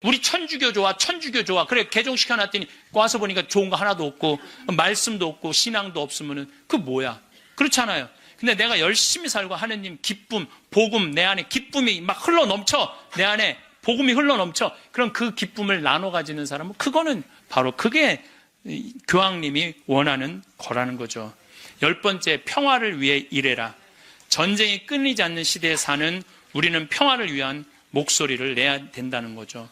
우리 천주교 좋아, 천주교 좋아. 그래, 개종시켜놨더니 와서 보니까 좋은 거 하나도 없고, 말씀도 없고, 신앙도 없으면은, 그 뭐야? 그렇잖아요. 근데 내가 열심히 살고 하느님 기쁨, 복음, 내 안에 기쁨이 막 흘러 넘쳐. 내 안에 복음이 흘러 넘쳐. 그럼 그 기쁨을 나눠 가지는 사람은, 그거는 바로 그게 교황님이 원하는 거라는 거죠. 10번째, 평화를 위해 일해라. 전쟁이 끊이지 않는 시대에 사는 우리는 평화를 위한 목소리를 내야 된다는 거죠.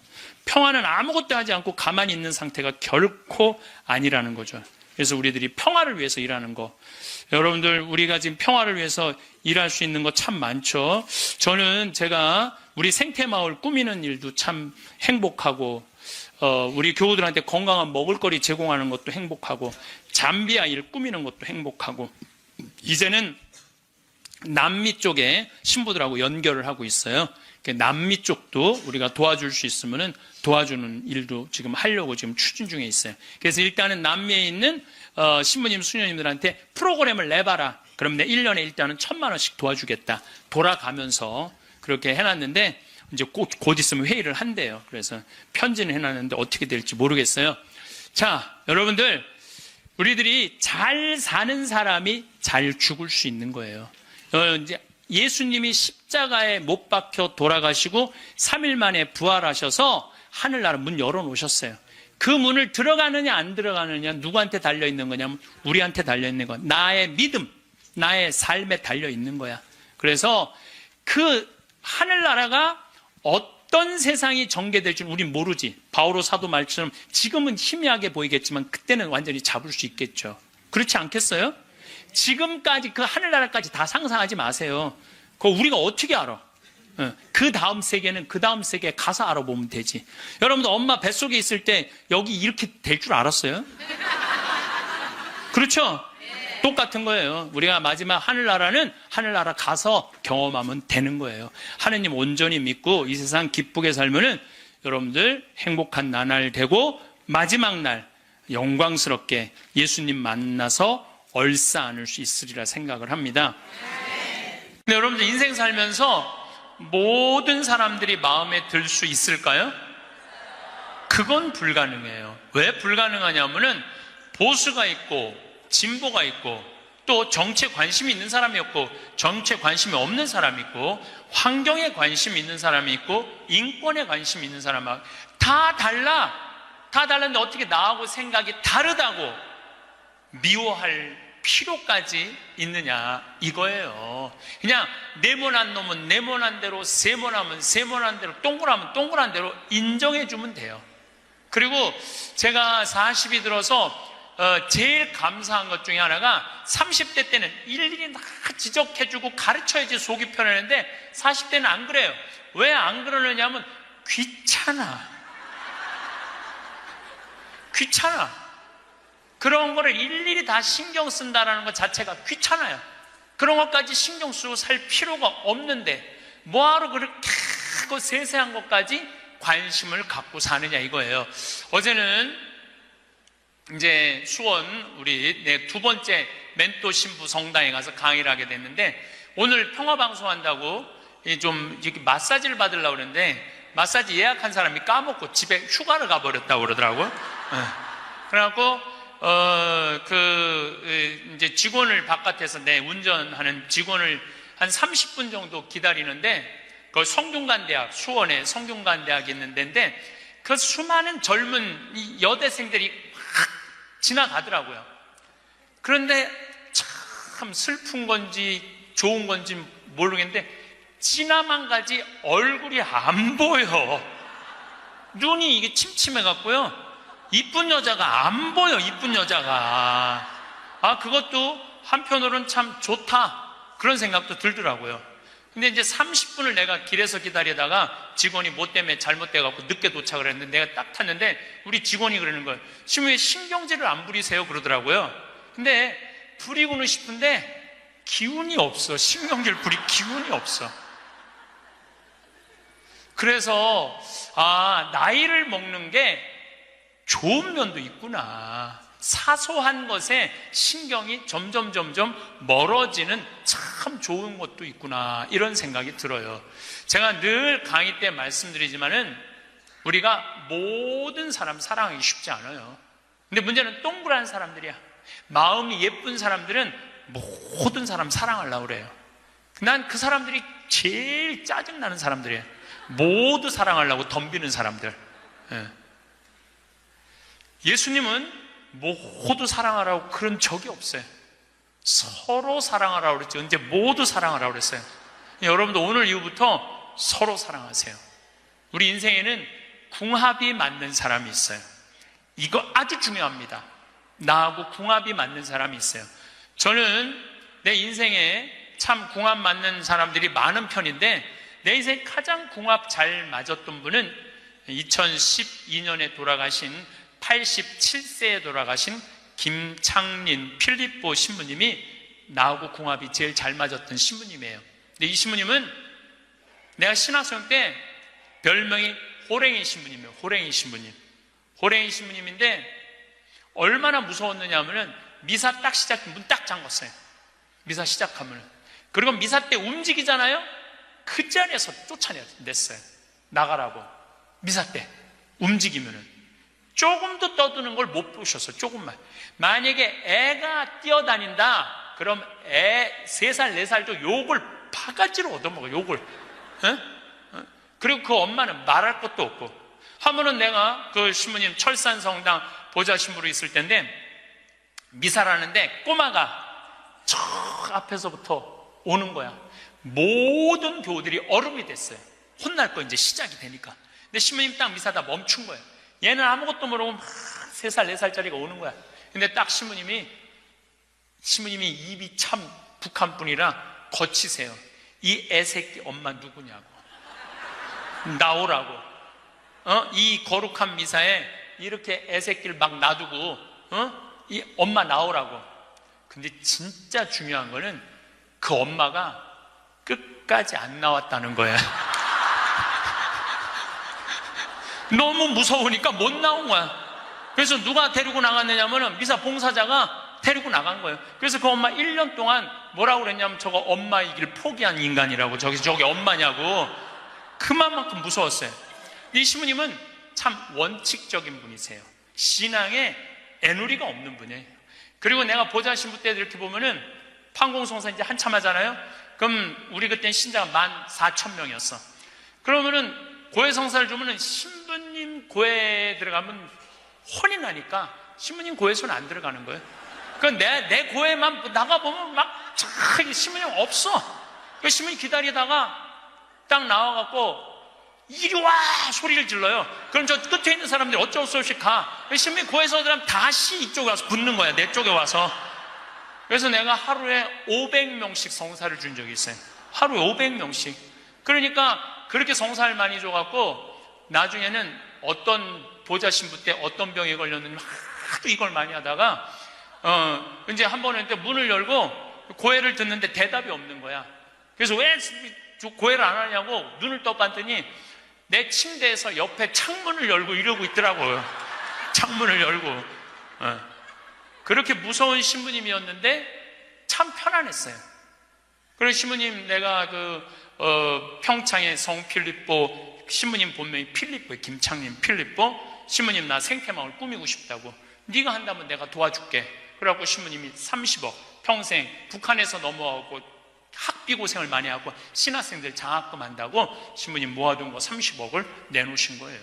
평화는 아무것도 하지 않고 가만히 있는 상태가 결코 아니라는 거죠. 그래서 우리들이 평화를 위해서 일하는 거. 여러분들, 우리가 지금 평화를 위해서 일할 수 있는 거 참 많죠. 저는 제가 우리 생태마을 꾸미는 일도 참 행복하고, 우리 교우들한테 건강한 먹을거리 제공하는 것도 행복하고, 잠비아 일 꾸미는 것도 행복하고, 이제는 남미 쪽에 신부들하고 연결을 하고 있어요. 남미 쪽도 우리가 도와줄 수 있으면 도와주는 일도 지금 하려고 지금 추진 중에 있어요. 그래서 일단은 남미에 있는 신부님, 수녀님들한테 프로그램을 내봐라. 그럼 내 1년에 일단은 1,000만 원씩 도와주겠다. 돌아가면서 그렇게 해놨는데, 이제 곧 있으면 회의를 한대요. 그래서 편지는 해놨는데 어떻게 될지 모르겠어요. 자, 여러분들, 우리들이 잘 사는 사람이 잘 죽을 수 있는 거예요. 이제 예수님이 십자가에 못 박혀 돌아가시고 3일 만에 부활하셔서 하늘나라 문 열어놓으셨어요. 그 문을 들어가느냐 안 들어가느냐 누구한테 달려있는 거냐면 우리한테 달려있는 거야. 나의 믿음, 나의 삶에 달려있는 거야. 그래서 그 하늘나라가 어떤 세상이 전개될지는 우린 모르지. 바오로 사도 말처럼 지금은 희미하게 보이겠지만 그때는 완전히 잡을 수 있겠죠. 그렇지 않겠어요? 지금까지 그 하늘나라까지 다 상상하지 마세요. 그거 우리가 어떻게 알아? 그 다음 세계는 그 다음 세계에 가서 알아보면 되지. 여러분들 엄마 뱃속에 있을 때 여기 이렇게 될 줄 알았어요? 그렇죠? 똑같은 거예요. 우리가 마지막 하늘나라는 하늘나라 가서 경험하면 되는 거예요. 하느님 온전히 믿고 이 세상 기쁘게 살면은 여러분들 행복한 나날 되고 마지막 날 영광스럽게 예수님 만나서 얼싸 안을 수 있으리라 생각을 합니다. 근데 여러분들 인생 살면서 모든 사람들이 마음에 들 수 있을까요? 그건 불가능해요. 왜 불가능하냐면은 보수가 있고 진보가 있고 또 정치에 관심이 있는 사람이 있고 정치에 관심이 없는 사람이 있고 환경에 관심이 있는 사람이 있고 인권에 관심이 있는 사람이 다 달라. 다 다른데 어떻게 나하고 생각이 다르다고 미워할 필요까지 있느냐 이거예요. 그냥 네모난 놈은 네모난 대로, 세모나면 세모난 대로, 동그라면 동그란 대로 인정해 주면 돼요. 그리고 제가 40이 들어서 제일 감사한 것 중에 하나가 30대 때는 일일이 다 지적해주고 가르쳐야지 속이 편했는데 40대는 안 그래요. 왜 안 그러느냐면 귀찮아. 그런 거를 일일이 다 신경 쓴다는 것 자체가 귀찮아요. 그런 것까지 신경 쓰고 살 필요가 없는데 뭐하러 그렇게 크고 세세한 것까지 관심을 갖고 사느냐 이거예요. 어제는 이제 수원 우리 두 번째 멘토 신부 성당에 가서 강의를 하게 됐는데 오늘 평화방송 한다고 좀 이렇게 마사지를 받으려고 그러는데 마사지 예약한 사람이 까먹고 집에 휴가를 가버렸다고 그러더라고요. 그래갖고 이제 직원을 바깥에서 운전하는 직원을 한 30분 정도 기다리는데, 그 성균관대학, 수원에 성균관대학이 있는 데인데, 그 수많은 젊은 여대생들이 확 지나가더라고요. 그런데 참 슬픈 건지 좋은 건지 모르겠는데, 지나만 가지 얼굴이 안 보여. 눈이 이게 침침해갖고요. 이쁜 여자가 안 보여, 이쁜 여자가. 그것도 한편으로는 참 좋다. 그런 생각도 들더라고요. 근데 이제 30분을 내가 길에서 기다리다가 직원이 뭐 때문에 잘못돼갖고 늦게 도착을 했는데 내가 딱 탔는데 우리 직원이 그러는 거예요. 지금 왜 신경질을 안 부리세요? 그러더라고요. 근데 부리고는 싶은데 기운이 없어. 신경질 부릴 기운이 없어. 그래서, 나이를 먹는 게 좋은 면도 있구나. 사소한 것에 신경이 점점 멀어지는 참 좋은 것도 있구나. 이런 생각이 들어요. 제가 늘 강의 때 말씀드리지만은 우리가 모든 사람 사랑하기 쉽지 않아요. 근데 문제는 동그란 사람들이야. 마음이 예쁜 사람들은 모든 사람 사랑하려고 그래요. 난 그 사람들이 제일 짜증나는 사람들이에요. 모두 사랑하려고 덤비는 사람들. 예수님은 모두 사랑하라고 그런 적이 없어요. 서로 사랑하라고 그랬죠. 이제 모두 사랑하라고 그랬어요. 여러분도 오늘 이후부터 서로 사랑하세요. 우리 인생에는 궁합이 맞는 사람이 있어요. 이거 아주 중요합니다. 나하고 궁합이 맞는 사람이 있어요. 저는 내 인생에 참 궁합 맞는 사람들이 많은 편인데, 내 인생에 가장 궁합 잘 맞았던 분은 2012년에 돌아가신 87세에 돌아가신 김창린 필립보 신부님이 나하고 궁합이 제일 잘 맞았던 신부님이에요. 근데 이 신부님은 내가 신학생 때 별명이 호랭이 신부님이에요. 호랭이 신부님. 호랭이 신부님인데 얼마나 무서웠느냐 하면은 미사 딱 문 딱 잠궜어요. 미사 시작하면은. 그리고 미사 때 움직이잖아요? 그 자리에서 쫓아냈어요. 나가라고. 미사 때 움직이면은. 조금도 떠드는 걸 못 보셨어요. 조금만. 만약에 애가 뛰어다닌다, 그럼 애 3살, 4살도 욕을 바가지로 얻어먹어요. 욕을. 그리고 그 엄마는 말할 것도 없고. 한 번은 내가 그 신부님 철산성당 보좌 신부로 있을 때인데, 미사를 하는데 꼬마가 저 앞에서부터 오는 거야. 모든 교우들이 얼음이 됐어요. 혼날 거 이제 시작이 되니까. 근데 신부님 딱 미사다 멈춘 거예요. 얘는 아무것도 모르고 막 3살, 4살짜리가 오는 거야. 근데 딱 신부님이 입이 참 북한 분이라 거치세요. 이 애새끼 엄마 누구냐고. 나오라고. 이 거룩한 미사에 이렇게 애새끼를 막 놔두고, 이 엄마 나오라고. 근데 진짜 중요한 거는 그 엄마가 끝까지 안 나왔다는 거야. 너무 무서우니까 못 나온 거야. 그래서 누가 데리고 나갔느냐면은 미사 봉사자가 데리고 나간 거예요. 그래서 그 엄마 1년 동안 뭐라고 그랬냐면, 저거 엄마이길 포기한 인간이라고. 저기 엄마냐고. 그만큼 무서웠어요. 이 신부님은 참 원칙적인 분이세요. 신앙에 애누리가 없는 분이에요. 그리고 내가 보좌 신부 때 이렇게 보면은 판공성사 이제 한참 하잖아요. 그럼 우리 그때 신자가 14,000명이었어. 그러면은 고해 성사를 주면은 신부님 고해에 들어가면 혼이 나니까 신부님 고해에서는 안 들어가는 거예요. 그 내 고해만 나가보면 막 신부님 없어. 그 신부님 기다리다가 딱 나와갖고 이리 와! 소리를 질러요. 그럼 저 끝에 있는 사람들이 어쩔 수 없이 가. 신부님 고해서 들어가면 다시 이쪽에 와서 붙는 거야. 내 쪽에 와서. 그래서 내가 하루에 500명씩 성사를 준 적이 있어요. 하루에 500명씩. 그러니까 그렇게 성사를 많이 줘갖고 나중에는 어떤 보좌 신부 때 어떤 병에 걸렸는지 하도 이걸 많이 하다가 이제 한 번은 문을 열고 고해를 듣는데 대답이 없는 거야. 그래서 왜 고해를 안 하냐고 눈을 떠봤더니 내 침대에서 옆에 창문을 열고 이러고 있더라고요. 창문을 열고. 그렇게 무서운 신부님이었는데 참 편안했어요. 그리고 신부님, 내가 평창의 성 필립보 신부님 본명이 필립보예요. 김창림 필립보. 신부님, 나 생태마을 꾸미고 싶다고. 네가 한다면 내가 도와줄게. 그래갖고 신부님이 30억 평생 북한에서 넘어가고 학비 고생을 많이 하고 신학생들 장학금 한다고 신부님 모아둔 거 30억을 내놓으신 거예요.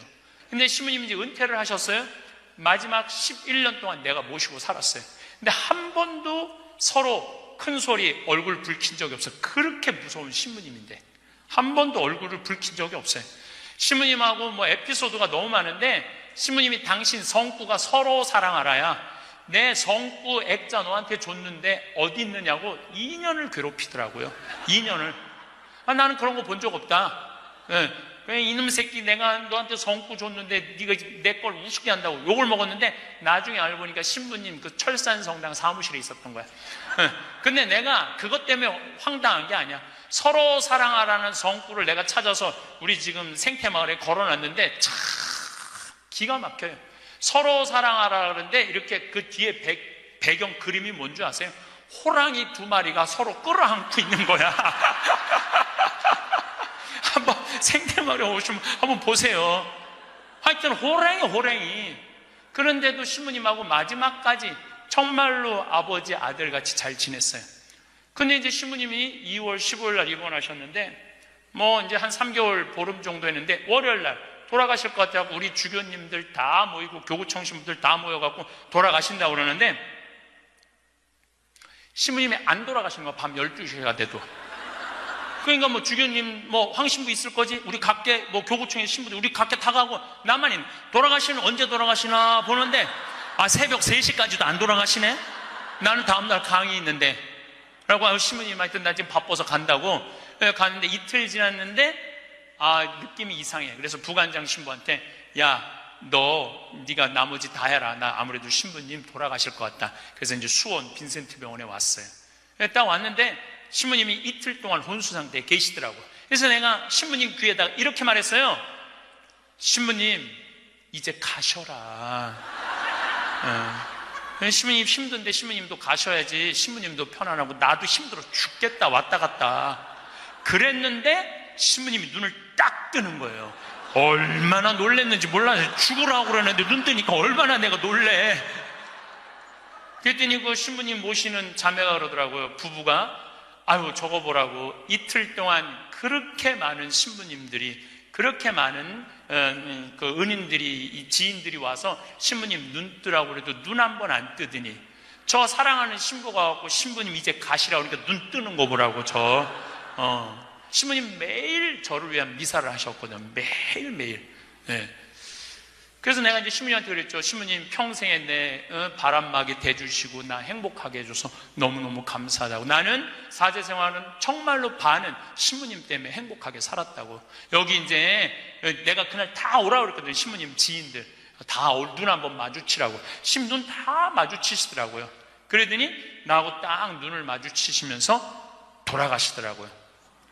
근데 신부님이 이제 은퇴를 하셨어요. 마지막 11년 동안 내가 모시고 살았어요. 근데 한 번도 서로 큰 소리 얼굴 붉힌 적이 없어요. 그렇게 무서운 신부님인데 한 번도 얼굴을 붉힌 적이 없어요. 신부님하고 에피소드가 너무 많은데, 신부님이 당신 성구가 서로 사랑하라야 내 성구 액자 너한테 줬는데 어디 있느냐고 2년을 괴롭히더라고요. 2년을. 나는 그런 거 본 적 없다. 이놈 새끼, 내가 너한테 성구 줬는데 네가 내 걸 우습게 한다고 욕을 먹었는데, 나중에 알고 보니까 신부님 그 철산성당 사무실에 있었던 거야. 근데 내가 그것 때문에 황당한 게 아니야. 서로 사랑하라는 성구를 내가 찾아서 우리 지금 생태마을에 걸어놨는데 참 기가 막혀요. 서로 사랑하라 그러는데 이렇게 그 뒤에 배경 그림이 뭔지 아세요? 호랑이 2마리가 서로 끌어안고 있는 거야. 한번 생태마을에 오시면 한번 보세요. 하여튼 호랭이. 그런데도 신부님하고 마지막까지 정말로 아버지 아들같이 잘 지냈어요. 근데 이제 신부님이 2월 15일 날 입원하셨는데 이제 한 3개월 보름 정도 했는데 월요일 날 돌아가실 것 같아서 우리 주교님들 다 모이고 교구청 신부들 다 모여갖고 돌아가신다고 그러는데 신부님이 안 돌아가시는 거야. 밤 12시가 돼도. 그러니까 주교님 황신부 있을 거지? 우리 각계 교구청의 신부들 우리 각계 다 가고 나만 있는. 돌아가시는 언제 돌아가시나 보는데 새벽 3시까지도 안 돌아가시네? 나는 다음날 강의 있는데 라고 신부님 하여튼 나 지금 바빠서 간다고 갔는데 이틀 지났는데 느낌이 이상해. 그래서 부관장 신부한테 네가 나머지 다 해라. 나 아무래도 신부님 돌아가실 것 같다. 그래서 이제 수원 빈센트 병원에 왔어요. 딱 왔는데 신부님이 이틀 동안 혼수 상태에 계시더라고. 그래서 내가 신부님 귀에다가 이렇게 말했어요. 신부님 이제 가셔라. 신부님 힘든데 신부님도 가셔야지. 신부님도 편안하고 나도 힘들어 죽겠다 왔다 갔다. 그랬는데 신부님이 눈을 딱 뜨는 거예요. 얼마나 놀랬는지 몰라요. 죽으라고 그러는데 눈 뜨니까 얼마나 내가 놀래. 그랬더니 그 신부님 모시는 자매가 그러더라고요. 부부가 저거 보라고 이틀 동안 그렇게 많은 신부님들이 그렇게 많은 그 은인들이 지인들이 와서 신부님 눈 뜨라고 그래도 눈 한 번 안 뜨더니 저 사랑하는 신부가 와서 신부님 이제 가시라고 그러니까 눈 뜨는 거 보라고. 신부님 매일 저를 위한 미사를 하셨거든요. 매일매일. 그래서 내가 이제 신부님한테 그랬죠. 신부님 평생에 내 바람막이 돼주시고 나 행복하게 해줘서 너무너무 감사하다고. 나는 사제 생활은 정말로 반은 신부님 때문에 행복하게 살았다고. 여기 이제 내가 그날 다 오라고 그랬거든요. 신부님 지인들 다 눈 한번 마주치라고. 눈 다 마주치시더라고요. 그러더니 나하고 딱 눈을 마주치시면서 돌아가시더라고요.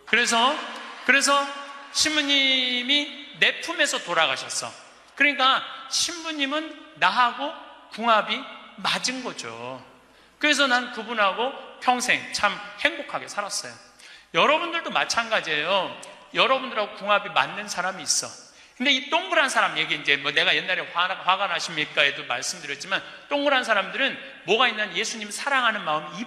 그래서 신부님이 내 품에서 돌아가셨어. 그러니까 신부님은 나하고 궁합이 맞은 거죠. 그래서 난 그분하고 평생 참 행복하게 살았어요. 여러분들도 마찬가지예요. 여러분들하고 궁합이 맞는 사람이 있어. 근데 이 동그란 사람 얘기 이제 내가 옛날에 화가 나십니까에도 말씀드렸지만 동그란 사람들은 뭐가 있냐면 예수님 사랑하는 마음이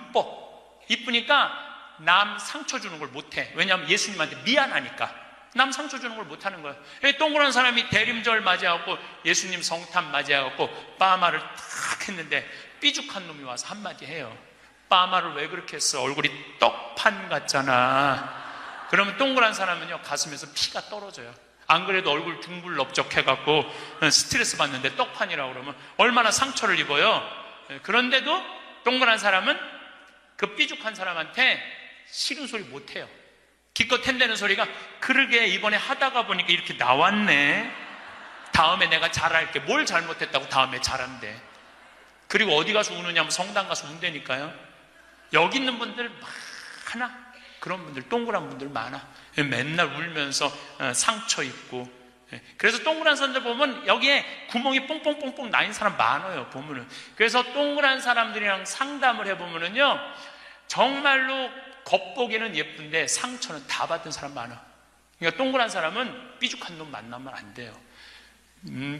이쁘니까 남 상처 주는 걸 못해. 왜냐하면 예수님한테 미안하니까. 남 상처 주는 걸 못하는 거예요. 동그란 사람이 대림절 맞이하고 예수님 성탄 맞이하고 빠마를 탁 했는데 삐죽한 놈이 와서 한마디 해요. 빠마를 왜 그렇게 했어? 얼굴이 떡판 같잖아. 그러면 동그란 사람은요 가슴에서 피가 떨어져요. 안 그래도 얼굴 둥글럽적해갖고 스트레스 받는데 떡판이라고 그러면 얼마나 상처를 입어요. 그런데도 동그란 사람은 그 삐죽한 사람한테 싫은 소리 못해요. 기껏 텐대는 소리가 그러게 이번에 하다가 보니까 이렇게 나왔네. 다음에 내가 잘할게. 뭘 잘못했다고 다음에 잘한대. 그리고 어디 가서 우느냐면 성당 가서 운다니까요. 여기 있는 분들 많아. 그런 분들 동그란 분들 많아. 맨날 울면서 상처 입고. 그래서 동그란 사람들 보면 여기에 구멍이 뽕뽕뽕뽕 나인 사람 많아요. 보면은. 그래서 동그란 사람들이랑 상담을 해보면은요 정말로 겉보기는 예쁜데 상처는 다 받은 사람 많아. 그러니까 동그란 사람은 삐죽한 놈 만나면 안 돼요.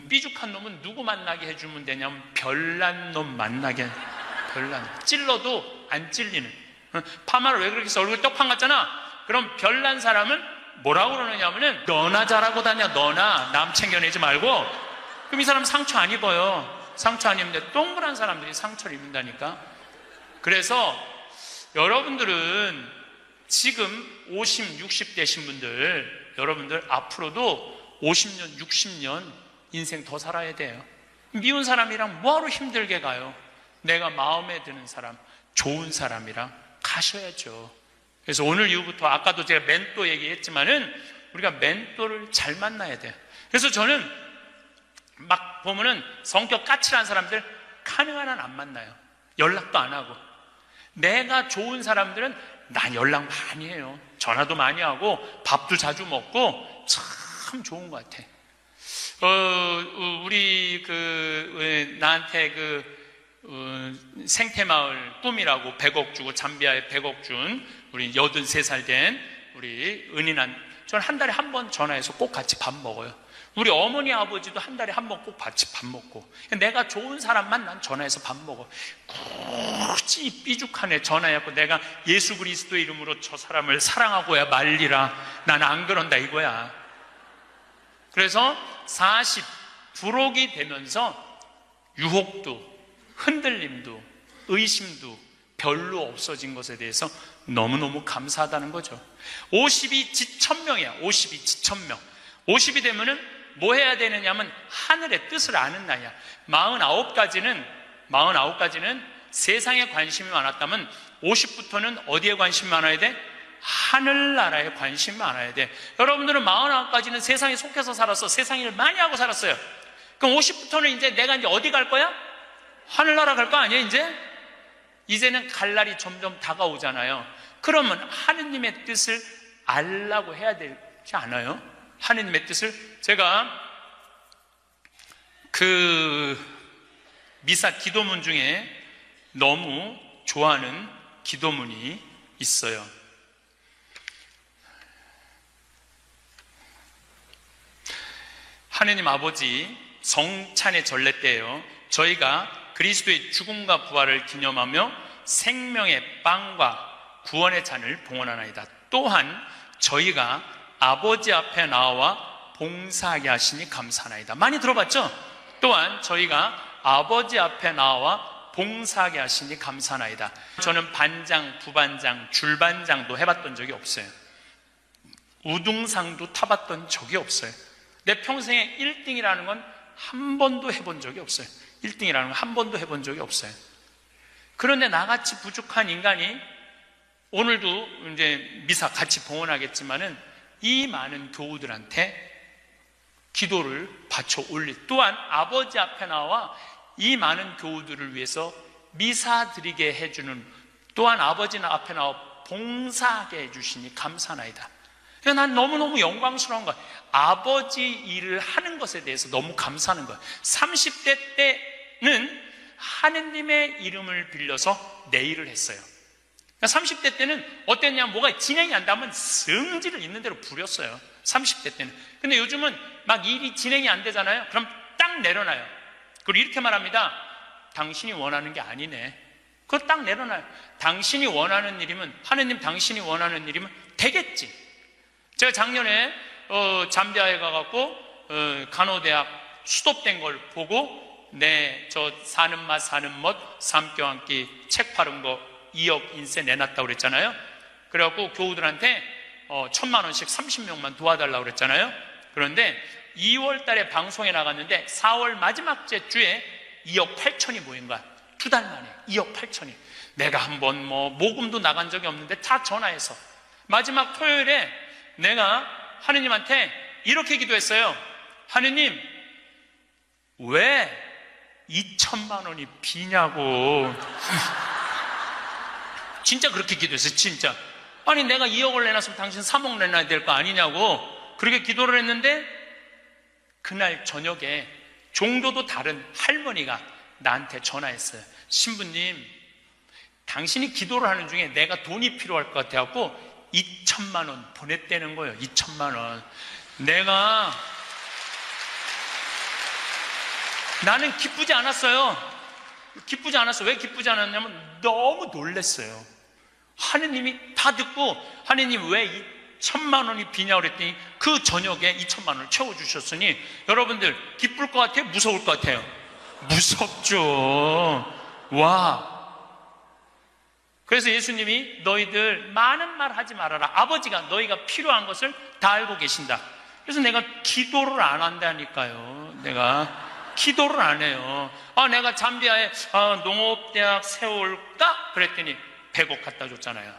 삐죽한 놈은 누구 만나게 해주면 되냐면 별난 놈 만나게. 별난. 찔러도 안 찔리는. 파마를 왜 그렇게 해서 얼굴 떡판 같잖아. 그럼 별난 사람은 뭐라고 그러느냐면은 너나 잘하고 다녀. 너나 남 챙겨내지 말고. 그럼 이 사람 상처 안 입어요. 상처 안 입는데 동그란 사람들이 상처를 입는다니까. 그래서 여러분들은 지금 50, 60 되신 분들, 여러분들 앞으로도 50년, 60년 인생 더 살아야 돼요. 미운 사람이랑 뭐하러 힘들게 가요? 내가 마음에 드는 사람, 좋은 사람이랑 가셔야죠. 그래서 오늘 이후부터 아까도 제가 멘토 얘기했지만은 우리가 멘토를 잘 만나야 돼요. 그래서 저는 막 보면은 성격 까칠한 사람들 가능한 한 안 만나요. 연락도 안 하고. 내가 좋은 사람들은 난 연락 많이 해요. 전화도 많이 하고 밥도 자주 먹고 참 좋은 것 같아. 우리 나한테 생태마을 꿈이라고 100억 주고 잠비아에 100억 준 우리 83살 된 우리 은인한 저는 한 달에 한 번 전화해서 꼭 같이 밥 먹어요. 우리 어머니 아버지도 한 달에 한 번 꼭 같이 밥 먹고, 내가 좋은 사람만 난 전화해서 밥 먹어. 굳이 삐죽한 애 전화해갖고 내가 예수 그리스도 이름으로 저 사람을 사랑하고야 말리라, 나는 안 그런다 이거야. 그래서 40 부록이 되면서 유혹도 흔들림도 의심도 별로 없어진 것에 대해서 너무너무 감사하다는 거죠. 50이 지천명이야. 50이 지천명. 50이 되면은 뭐 해야 되느냐면 하늘의 뜻을 아는 나이야. 49가지는 세상에 관심이 많았다면 50부터는 어디에 관심이 많아야 돼? 하늘나라에 관심이 많아야 돼. 여러분들은 49까지는 세상에 속해서 살았어. 세상 일 많이 하고 살았어요. 그럼 50부터는 이제 내가 이제 어디 갈 거야? 하늘나라 갈 거 아니야 이제? 이제는 갈 날이 점점 다가오잖아요. 그러면 하느님의 뜻을 알라고 해야 되지 않아요? 하느님의 뜻을. 제가 그 미사 기도문 중에 너무 좋아하는 기도문이 있어요. 하느님 아버지 성찬의 전례 때예요. 저희가 그리스도의 죽음과 부활을 기념하며 생명의 빵과 구원의 잔을 봉헌하나이다. 또한 저희가 아버지 앞에 나와 봉사하게 하시니 감사하나이다. 많이 들어봤죠? 또한 저희가 아버지 앞에 나와 봉사하게 하시니 감사하나이다. 저는 반장, 부반장, 줄반장도 해봤던 적이 없어요. 우등상도 타봤던 적이 없어요. 내 평생에 1등이라는 건 한 번도 해본 적이 없어요. 1등이라는 건 한 번도 해본 적이 없어요. 그런데 나같이 부족한 인간이 오늘도 이제 미사 같이 봉헌하겠지만은 이 많은 교우들한테 기도를 바쳐 올리, 또한 아버지 앞에 나와 이 많은 교우들을 위해서 미사 드리게 해주는, 또한 아버지 앞에 나와 봉사하게 해주시니 감사나이다. 난 너무너무 영광스러운 거야. 아버지 일을 하는 것에 대해서 너무 감사하는 거야. 30대 때는 하느님의 이름을 빌려서 내 일을 했어요. 30대 때는 어땠냐면 뭐가 진행이 안 되면 성질을 있는 대로 부렸어요. 30대 때는. 근데 요즘은 막 일이 진행이 안 되잖아요. 그럼 딱 내려놔요. 그리고 이렇게 말합니다. 당신이 원하는 게 아니네. 그거 딱 내려놔요. 당신이 원하는 일이면, 하느님 당신이 원하는 일이면 되겠지. 제가 작년에 잠비아에 가갖고 간호대학 수도된 걸 보고 저 사는 맛 사는 멋 삶겨 한끼 책 파는 거 2억 인세 내놨다고 그랬잖아요. 그래갖고 교우들한테 1,000만 원씩 30명만 도와달라고 그랬잖아요. 그런데 2월 달에 방송에 나갔는데 4월 마지막 주에 2억 8천이 모인 거야. 2달 만에 2억 8천이. 내가 한번 모금도 나간 적이 없는데 다 전화해서 마지막 토요일에 내가 하느님한테 이렇게 기도했어요. 하느님, 왜 2천만 원이 비냐고. 진짜 그렇게 기도했어요. 진짜. 아니 내가 2억을 내놨으면 당신 3억 내놔야 될 거 아니냐고 그렇게 기도를 했는데, 그날 저녁에 종도도 다른 할머니가 나한테 전화했어요. 신부님, 당신이 기도를 하는 중에 내가 돈이 필요할 것 같아갖고 2천만 원 보냈다는 거예요. 2천만 원. 나는 기쁘지 않았어요. 기쁘지 않았어. 왜 기쁘지 않았냐면 너무 놀랐어요. 하느님이 다 듣고, 하느님 왜 2천만 원이 비냐고 그랬더니 그 저녁에 2천만 원을 채워주셨으니, 여러분들 기쁠 것 같아요? 무서울 것 같아요? 무섭죠. 와. 그래서 예수님이 너희들 많은 말 하지 말아라. 아버지가 너희가 필요한 것을 다 알고 계신다. 그래서 내가 기도를 안 한다니까요. 내가 기도를 안 해요. 내가 잠비아에 농업대학 세울까? 그랬더니 100억 갖다 줬잖아요.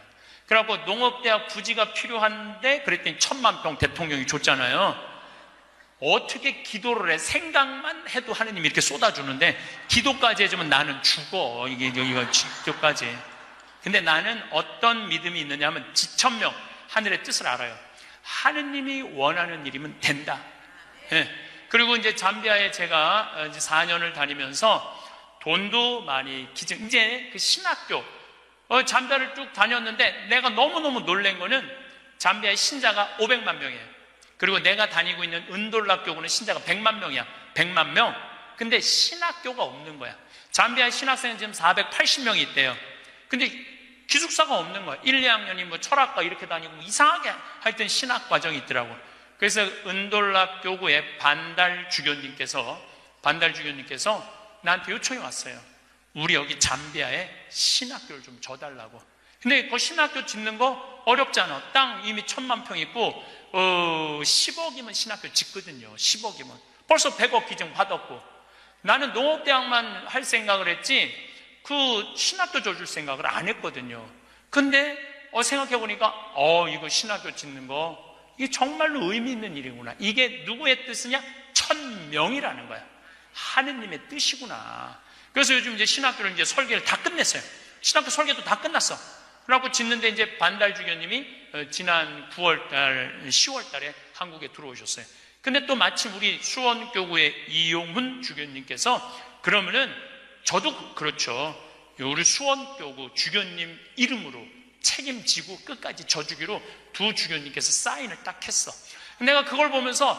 그래갖고 농업대학 부지가 필요한데 그랬더니 1,000만 평 대통령이 줬잖아요. 어떻게 기도를 해? 생각만 해도 하느님이 이렇게 쏟아주는데 기도까지 해주면 나는 죽어. 이거 기도까지. 근데 나는 어떤 믿음이 있느냐 하면 지천명, 하늘의 뜻을 알아요. 하느님이 원하는 일이면 된다. 네. 그리고 이제 잠비아에 제가 이제 4년을 다니면서 돈도 많이 이제 그 신학교, 잠비아를 쭉 다녔는데 내가 너무너무 놀란 거는 잠비아의 신자가 500만 명이에요. 그리고 내가 다니고 있는 은돌락교구는 신자가 100만 명이야. 100만 명. 근데 신학교가 없는 거야. 잠비아의 신학생은 지금 480명이 있대요. 근데 기숙사가 없는 거야. 1, 2학년이 뭐 철학과 이렇게 다니고 이상하게 하여튼 신학 과정이 있더라고. 그래서 은돌락교구의 반달 주교님께서 나한테 요청이 왔어요. 우리 여기 잠비아에 신학교를 좀 줘달라고. 근데 그 신학교 짓는 거 어렵잖아. 땅 이미 1000만 평 있고 10억이면 신학교 짓거든요. 10억이면 벌써 100억 기증 받았고, 나는 농업대학만 할 생각을 했지 그 신학교 줘줄 생각을 안 했거든요. 근데 생각해보니까 이거 신학교 짓는 거 이게 정말로 의미 있는 일이구나. 이게 누구의 뜻이냐? 1000명이라는 거야. 하느님의 뜻이구나. 그래서 요즘 이제 신학교를 이제 설계를 다 끝냈어요. 신학교 설계도 다 끝났어. 그래갖고 짓는데 이제 반달 주교님이 지난 9월달, 10월달에 한국에 들어오셨어요. 근데 또 마침 우리 수원교구의 이용훈 주교님께서 그러면은 저도 그렇죠. 우리 수원교구 주교님 이름으로 책임지고 끝까지 져주기로 두 주교님께서 사인을 딱 했어. 내가 그걸 보면서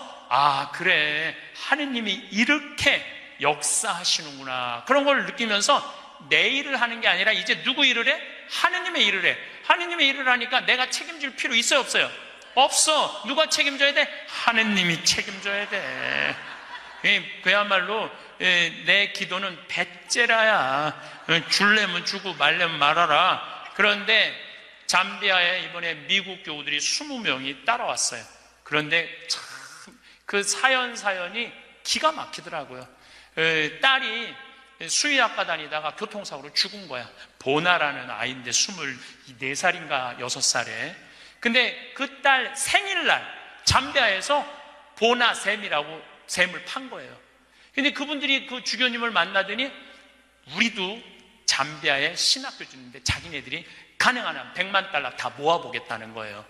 그래, 하느님이 이렇게 역사하시는구나, 그런 걸 느끼면서 내 일을 하는 게 아니라 이제 누구 일을 해? 하느님의 일을 해. 하느님의 일을 하니까 내가 책임질 필요 있어요, 없어요? 없어. 누가 책임져야 돼? 하느님이 책임져야 돼. 그야말로 내 기도는 배째라야. 줄래면 주고 말래면 말아라. 그런데 잠비아에 이번에 미국 교우들이 20명이 따라왔어요. 그런데 참 그 사연이 기가 막히더라고요. 딸이 수의학과 다니다가 교통사고로 죽은 거야. 보나라는 아이인데 24살인가 6살에. 근데 그 딸 생일날 잠비아에서 보나 샘이라고 샘을 판 거예요. 근데 그분들이 그 주교님을 만나더니 우리도 잠비아에 신학교 짓는데 자기네들이 가능하면 $100만 다 모아보겠다는 거예요.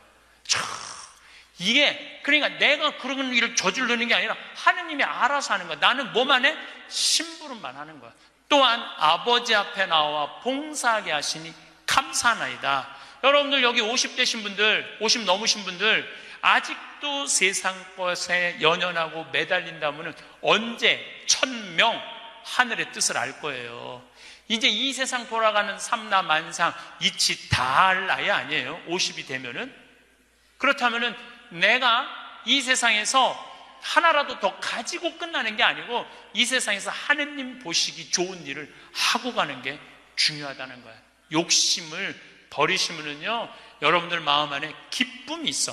이게 그러니까 내가 그런 일을 저지르는 게 아니라 하느님이 알아서 하는 거야. 나는 뭐만 해? 심부름만 하는 거야. 또한 아버지 앞에 나와 봉사하게 하시니 감사하나이다. 여러분들 여기 50대신 분들, 50 넘으신 분들 아직도 세상 것에 연연하고 매달린다면 언제 1000명 하늘의 뜻을 알 거예요. 이제 이 세상 돌아가는 삼라만상 이치 다 할 나이 아니에요. 50이 되면은. 그렇다면은 내가 이 세상에서 하나라도 더 가지고 끝나는 게 아니고 이 세상에서 하느님 보시기 좋은 일을 하고 가는 게 중요하다는 거예요. 욕심을 버리시면은요, 여러분들 마음 안에 기쁨이 있어.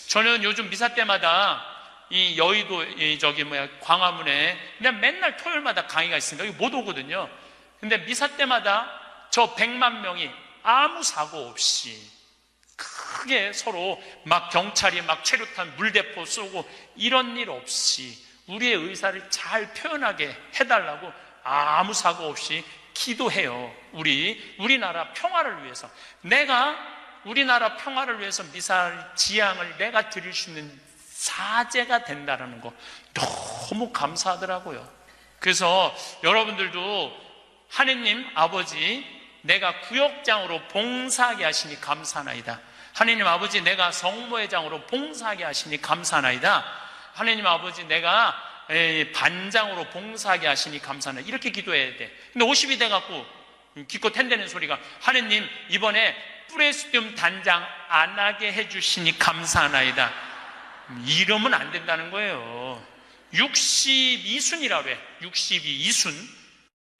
저는 요즘 미사 때마다 이 여의도 광화문에 그냥 맨날 토요일마다 강의가 있으니까 여기 못 오거든요. 근데 미사 때마다 저 100만 명이 아무 사고 없이 크게 서로 막 경찰이 막 최루탄 물대포 쏘고 이런 일 없이 우리의 의사를 잘 표현하게 해달라고 아무 사고 없이 기도해요. 우리나라 평화를 위해서. 내가 우리나라 평화를 위해서 미사일 지향을 내가 드릴 수 있는 사제가 된다는 거 너무 감사하더라고요. 그래서 여러분들도 하느님 아버지, 내가 구역장으로 봉사하게 하시니 감사하나이다. 하느님 아버지, 내가 성모회장으로 봉사하게 하시니 감사하나이다. 하느님 아버지, 내가 반장으로 봉사하게 하시니 감사하나이다. 이렇게 기도해야 돼. 근데 50이 돼갖고 기껏 텐대는 소리가 하느님 이번에 프레스티움 단장 안 하게 해주시니 감사하나이다. 이러면 안 된다는 거예요. 62순이라고 해. 62순.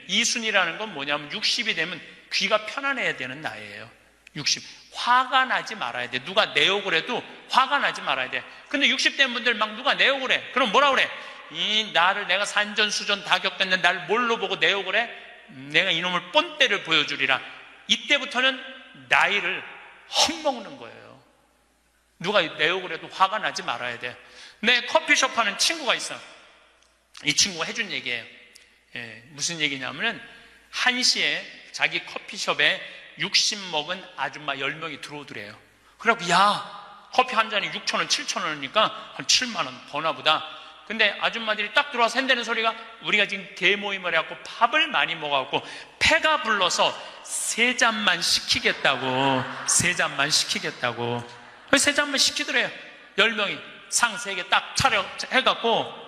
이순이라는 건 뭐냐면 60이 되면 귀가 편안해야 되는 나이예요. 60. 화가 나지 말아야 돼. 누가 내 욕을 해도 화가 나지 말아야 돼. 근데 60 된 분들 막 누가 내 욕을 해. 그럼 뭐라 그래? 나를 내가 산전수전 다 겪었는데 날 뭘로 보고 내 욕을 해? 내가 이놈을 뻔때를 보여주리라. 이때부터는 나이를 헛먹는 거예요. 누가 내 욕을 해도 화가 나지 말아야 돼. 내 커피숍 하는 친구가 있어. 이 친구가 해준 얘기예요. 무슨 얘기냐면은 1시에 자기 커피숍에 60 먹은 아줌마 10명이 들어오더래요. 그래갖고 야, 커피 한 잔이 6,000원, 7,000원이니까 한 7만 원 버나 보다. 근데 아줌마들이 딱 들어와서 한다는 소리가 우리가 지금 대모임을 해갖고 밥을 많이 먹어갖고 패가 불러서 3잔만 시키겠다고. 3잔만 시키겠다고. 3잔만 시키더래요. 10명이 상 3개 딱 차려해갖고,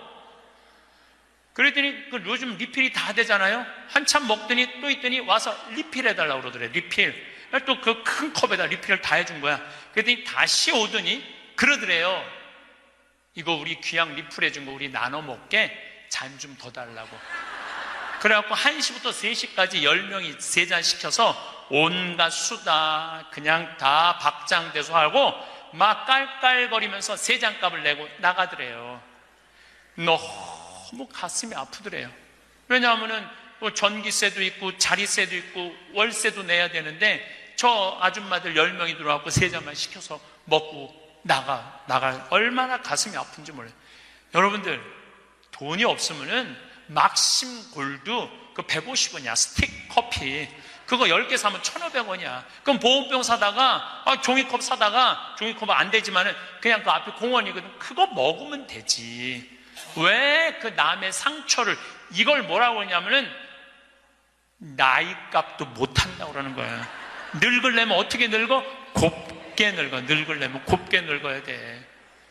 그랬더니 그 요즘 리필이 다 되잖아요. 한참 먹더니 또 있더니 와서 리필해달라고 그러더래. 리필. 또 그 큰 컵에다 리필을 다 해준 거야. 그랬더니 다시 오더니 그러더래요. 이거 우리 귀양 리필해준 거 우리 나눠 먹게 잔 좀 더 달라고. 그래갖고 1시부터 3시까지 10명이 3잔 시켜서 온갖 수다 그냥 다 박장대소 하고 막 깔깔거리면서 3잔 값을 내고 나가더래요. 너무 가슴이 아프더래요. 왜냐하면은 뭐 전기세도 있고 자리세도 있고 월세도 내야 되는데 저 아줌마들 10명이 들어와서 3잔만 시켜서 먹고 나가 얼마나 가슴이 아픈지 몰라요. 여러분들 돈이 없으면은 막심 골드 그 150원이야 스틱 커피 그거 10개 사면 1,500원이야. 그럼 보온병 사다가 종이컵 사다가 종이컵은 안 되지만은 그냥 그 앞에 공원이거든. 그거 먹으면 되지. 왜 그 남의 상처를 이걸 뭐라고 하냐면은 나이값도 못한다고 그러는 거야. 늙으려면 어떻게 늙어? 곱게 늙어. 늙으려면 곱게 늙어야 돼.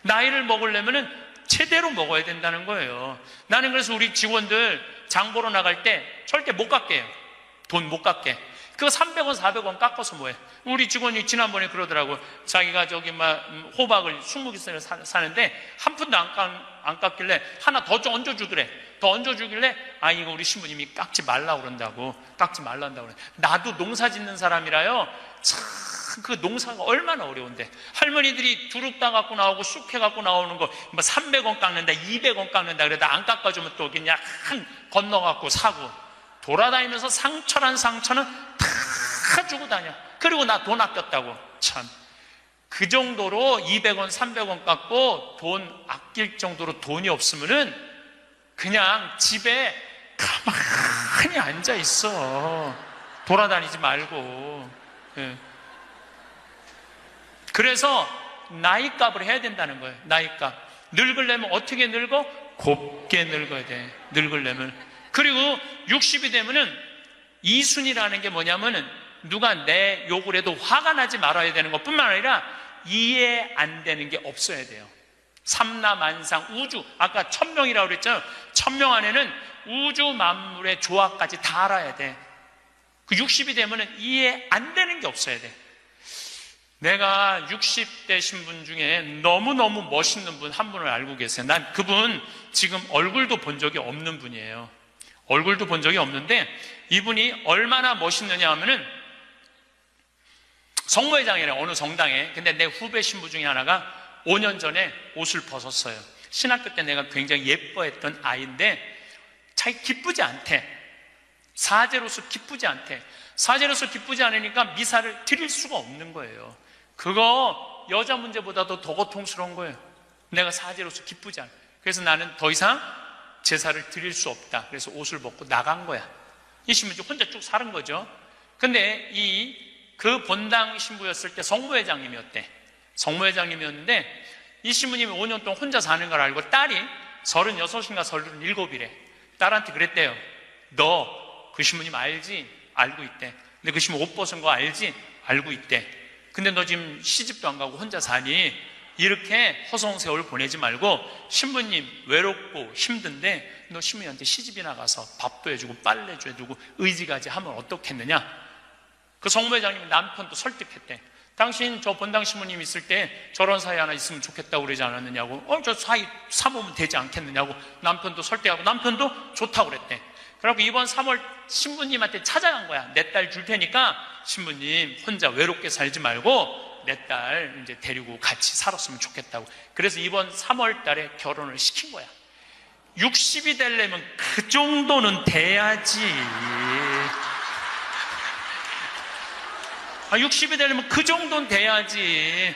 나이를 먹으려면은 제대로 먹어야 된다는 거예요. 나는 그래서 우리 직원들 장 보러 나갈 때 절대 못 깎게 해요. 돈 못 깎게. 그거 300원, 400원 깎아서 뭐해. 우리 직원이 지난번에 그러더라고. 자기가 저기 호박을 20개 사는데 한 푼도 안 깎길래 하나 더 좀 얹어주더래. 더 얹어주길래 이거 우리 신부님이 깎지 말라고 그런다고. 깎지 말란다고 그래. 나도 농사 짓는 사람이라요. 참 그 농사가 얼마나 어려운데 할머니들이 두릅 따 갖고 나오고 쑥해 갖고 나오는 거 300원 깎는다 200원 깎는다 그러다 안 깎아주면 또 그냥 건너 갖고 사고 돌아다니면서 상처는 다 주고 다녀. 그리고 나 돈 아꼈다고. 참 그 정도로 200원 300원 깎고 돈 아낄 정도로 돈이 없으면은 그냥 집에 가만히 앉아 있어. 돌아다니지 말고. 그래서 나이값을 해야 된다는 거예요. 나이값. 늙으려면 어떻게 늙어? 곱게 늙어야 돼. 늙으려면. 그리고 60이 되면은 이순이라는 게 뭐냐면은 누가 내 욕을 해도 화가 나지 말아야 되는 것뿐만 아니라 이해 안 되는 게 없어야 돼요. 삼라만상 우주 아까 1000명이라고 그랬잖아요. 1000명 안에는 우주 만물의 조화까지 다 알아야 돼. 그 60이 되면은 이해 안 되는 게 없어야 돼. 내가 60대 신분 중에 너무너무 멋있는 분 한 분을 알고 계세요. 난 그분 지금 얼굴도 본 적이 없는 분이에요. 얼굴도 본 적이 없는데 이분이 얼마나 멋있느냐 하면은 성모회장이래 어느 성당에. 근데 내 후배 신부 중에 하나가 5년 전에 옷을 벗었어요. 신학교 때 내가 굉장히 예뻐했던 아이인데 자기 기쁘지 않대. 사제로서 기쁘지 않대. 사제로서 기쁘지 않으니까 미사를 드릴 수가 없는 거예요. 그거 여자 문제보다도 더 고통스러운 거예요. 내가 사제로서 기쁘지 않아. 그래서 나는 더 이상 제사를 드릴 수 없다. 그래서 옷을 벗고 나간 거야. 이 신부 혼자 쭉 사는 거죠. 근데 그 본당 신부였을 때 성모회장님이었대. 성모회장님이었는데 이 신부님이 5년 동안 혼자 사는 걸 알고 딸이 36인가 37이래. 딸한테 그랬대요. 너 그 신부님 알지? 알고 있대. 근데 그 신부 옷 벗은 거 알지? 알고 있대. 근데 너 지금 시집도 안 가고 혼자 사니? 이렇게 허송세월 보내지 말고 신부님 외롭고 힘든데 너 신부님한테 시집이나 가서 밥도 해주고 빨래도 해주고 의지가지 하면 어떻겠느냐? 그 성모회장님이 남편도 설득했대. 당신 저 본당 신부님 있을 때 저런 사이 하나 있으면 좋겠다고 그러지 않았느냐고. 저 사이 사보면 되지 않겠느냐고 남편도 설득하고 남편도 좋다고 그랬대. 그래갖고 이번 3월 신부님한테 찾아간 거야. 내 딸 줄 테니까 신부님 혼자 외롭게 살지 말고 내 딸 이제 데리고 같이 살았으면 좋겠다고. 그래서 이번 3월 달에 결혼을 시킨 거야. 60이 되려면 그 정도는 돼야지. 60이 되려면 그 정도는 돼야지.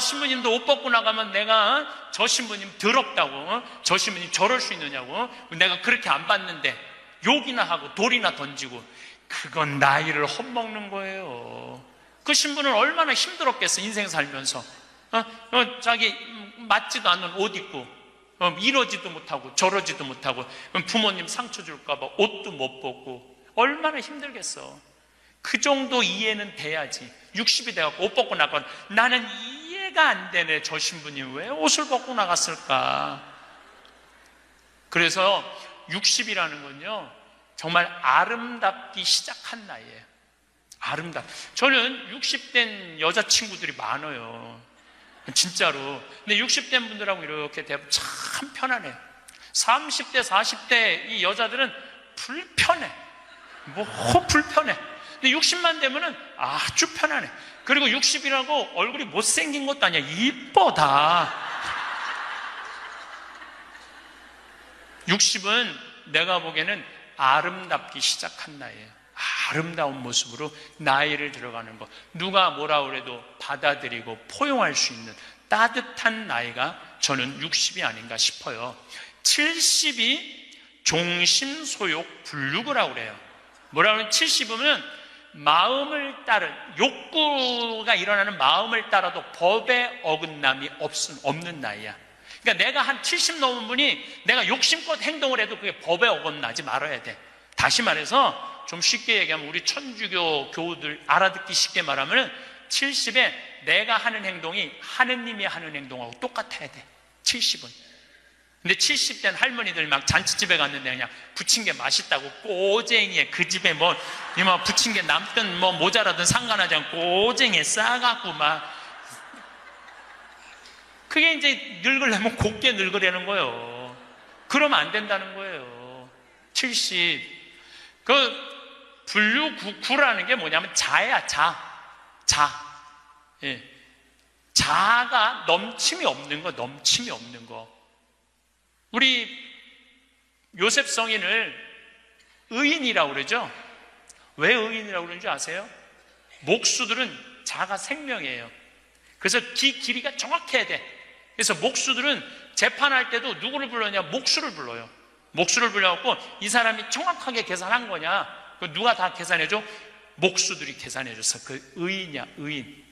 신부님도 옷 벗고 나가면 내가 저 신부님 더럽다고, 저 신부님 저럴 수 있느냐고, 내가 그렇게 안 봤는데 욕이나 하고 돌이나 던지고. 그건 나이를 헛먹는 거예요. 그 신부는 얼마나 힘들었겠어. 인생 살면서 자기 맞지도 않는 옷 입고 이러지도 못하고 저러지도 못하고 부모님 상처 줄까 봐 옷도 못 벗고 얼마나 힘들겠어. 그 정도 이해는 돼야지. 60이 돼갖고 옷 벗고 나가면 나는 이해가 이해가 안 되네. 저 신부님 왜 옷을 벗고 나갔을까? 그래서 60이라는 건요, 정말 아름답기 시작한 나이예요. 저는 60된 여자친구들이 많아요. 진짜로. 근데 60된 분들하고 이렇게 대하면 참 편안해요. 30대, 40대 이 여자들은 불편해. 불편해. 근데 60만 되면은 아주 편안해. 그리고 60이라고 얼굴이 못생긴 것도 아니야. 이뻐, 다. 60은 내가 보기에는 아름답기 시작한 나이에요. 아름다운 모습으로 나이를 들어가는 것. 누가 뭐라 그래도 받아들이고 포용할 수 있는 따뜻한 나이가 저는 60이 아닌가 싶어요. 70이 종심소욕 불육이라고 그래요. 뭐라 그러면 70이면 마음을 따른, 욕구가 일어나는 마음을 따라도 법의 어긋남이 없는 나이야. 그러니까 내가 한 70 넘은 분이 내가 욕심껏 행동을 해도 그게 법에 어긋나지 말아야 돼. 다시 말해서 좀 쉽게 얘기하면 우리 천주교 교우들 알아듣기 쉽게 말하면 70에 내가 하는 행동이 하느님이 하는 행동하고 똑같아야 돼. 70은. 근데 70된 할머니들 막 잔치집에 갔는데 그냥 부친 게 맛있다고 꼬쟁이에 그 집에 이마 부친 게 남든 모자라든 상관하지 않고 꼬쟁이에 싸갖고 막 그게 이제 늙으려면 곱게 늙으려는 거예요. 그러면 안 된다는 거예요. 70. 불류구라는 게 뭐냐면 자야, 자. 예. 자가 넘침이 없는 거. 우리 요셉 성인을 의인이라고 그러죠? 왜 의인이라고 그러는지 아세요? 목수들은 자가 생명이에요. 그래서 길이가 정확해야 돼. 그래서 목수들은 재판할 때도 누구를 불러냐? 목수를 불러요. 목수를 불러갖고 이 사람이 정확하게 계산한 거냐? 누가 다 계산해줘? 목수들이 계산해줘서 그 의인이야, 의인.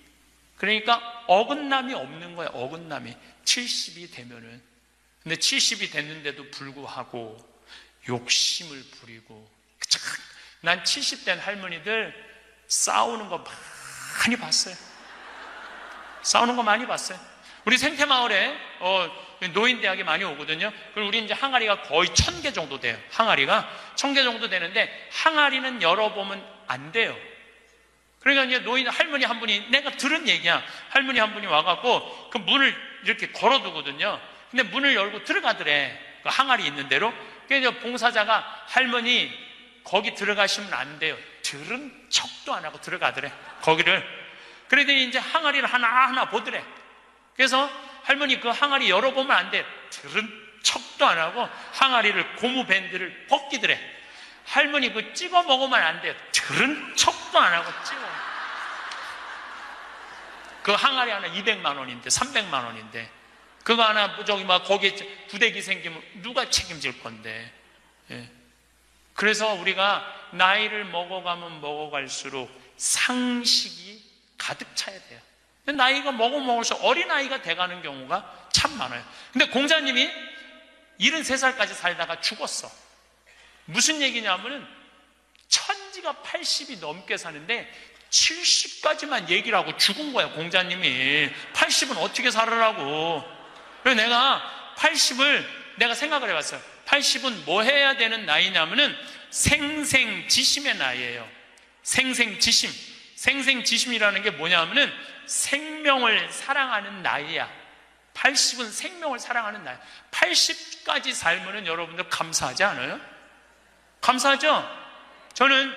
그러니까 어긋남이 없는 거야, 어긋남이. 70이 되면은. 근데 70이 됐는데도 불구하고 욕심을 부리고. 난 70된 할머니들 싸우는 거 많이 봤어요. 우리 생태마을에 노인대학이 많이 오거든요. 그리고 우리 이제 항아리가 거의 1000개 정도 돼요. 항아리가 1000개 정도 되는데 항아리는 열어보면 안 돼요. 그러니까 이제 할머니 한 분이, 내가 들은 얘기야. 할머니 한 분이 와갖고 그 문을 이렇게 걸어두거든요. 근데 문을 열고 들어가더래. 그 항아리 있는 대로. 그래서 봉사자가 할머니 거기 들어가시면 안 돼요. 들은 척도 안 하고 들어가더래. 거기를. 그러더니 이제 항아리를 하나하나 보더래. 그래서 할머니 그 항아리 열어보면 안 돼. 들은 척도 안 하고 항아리를 고무밴드를 벗기더래. 할머니 그 찍어 먹으면 안 돼. 들은 척도 안 하고 찍어. 그 항아리 하나 200만 원인데 300만 원인데 그거 하나 거기에 부대기 생기면 누가 책임질 건데. 예. 그래서 우리가 나이를 먹어가면 먹어갈수록 상식이 가득 차야 돼요. 나이가 먹을수록 어린아이가 돼가는 경우가 참 많아요. 근데 공자님이 73살까지 살다가 죽었어. 무슨 얘기냐면은 천지가 80이 넘게 사는데 70까지만 얘기를 하고 죽은 거야, 공자님이. 80은 어떻게 살으라고. 그래서 내가 80을 내가 생각을 해봤어요. 80은 뭐 해야 되는 나이냐면은 생생지심의 나이예요. 생생지심. 생생지심이라는 게 뭐냐면은 생명을 사랑하는 나이야. 80은 생명을 사랑하는 나이. 80까지 살면은 여러분들 감사하지 않아요? 감사하죠? 저는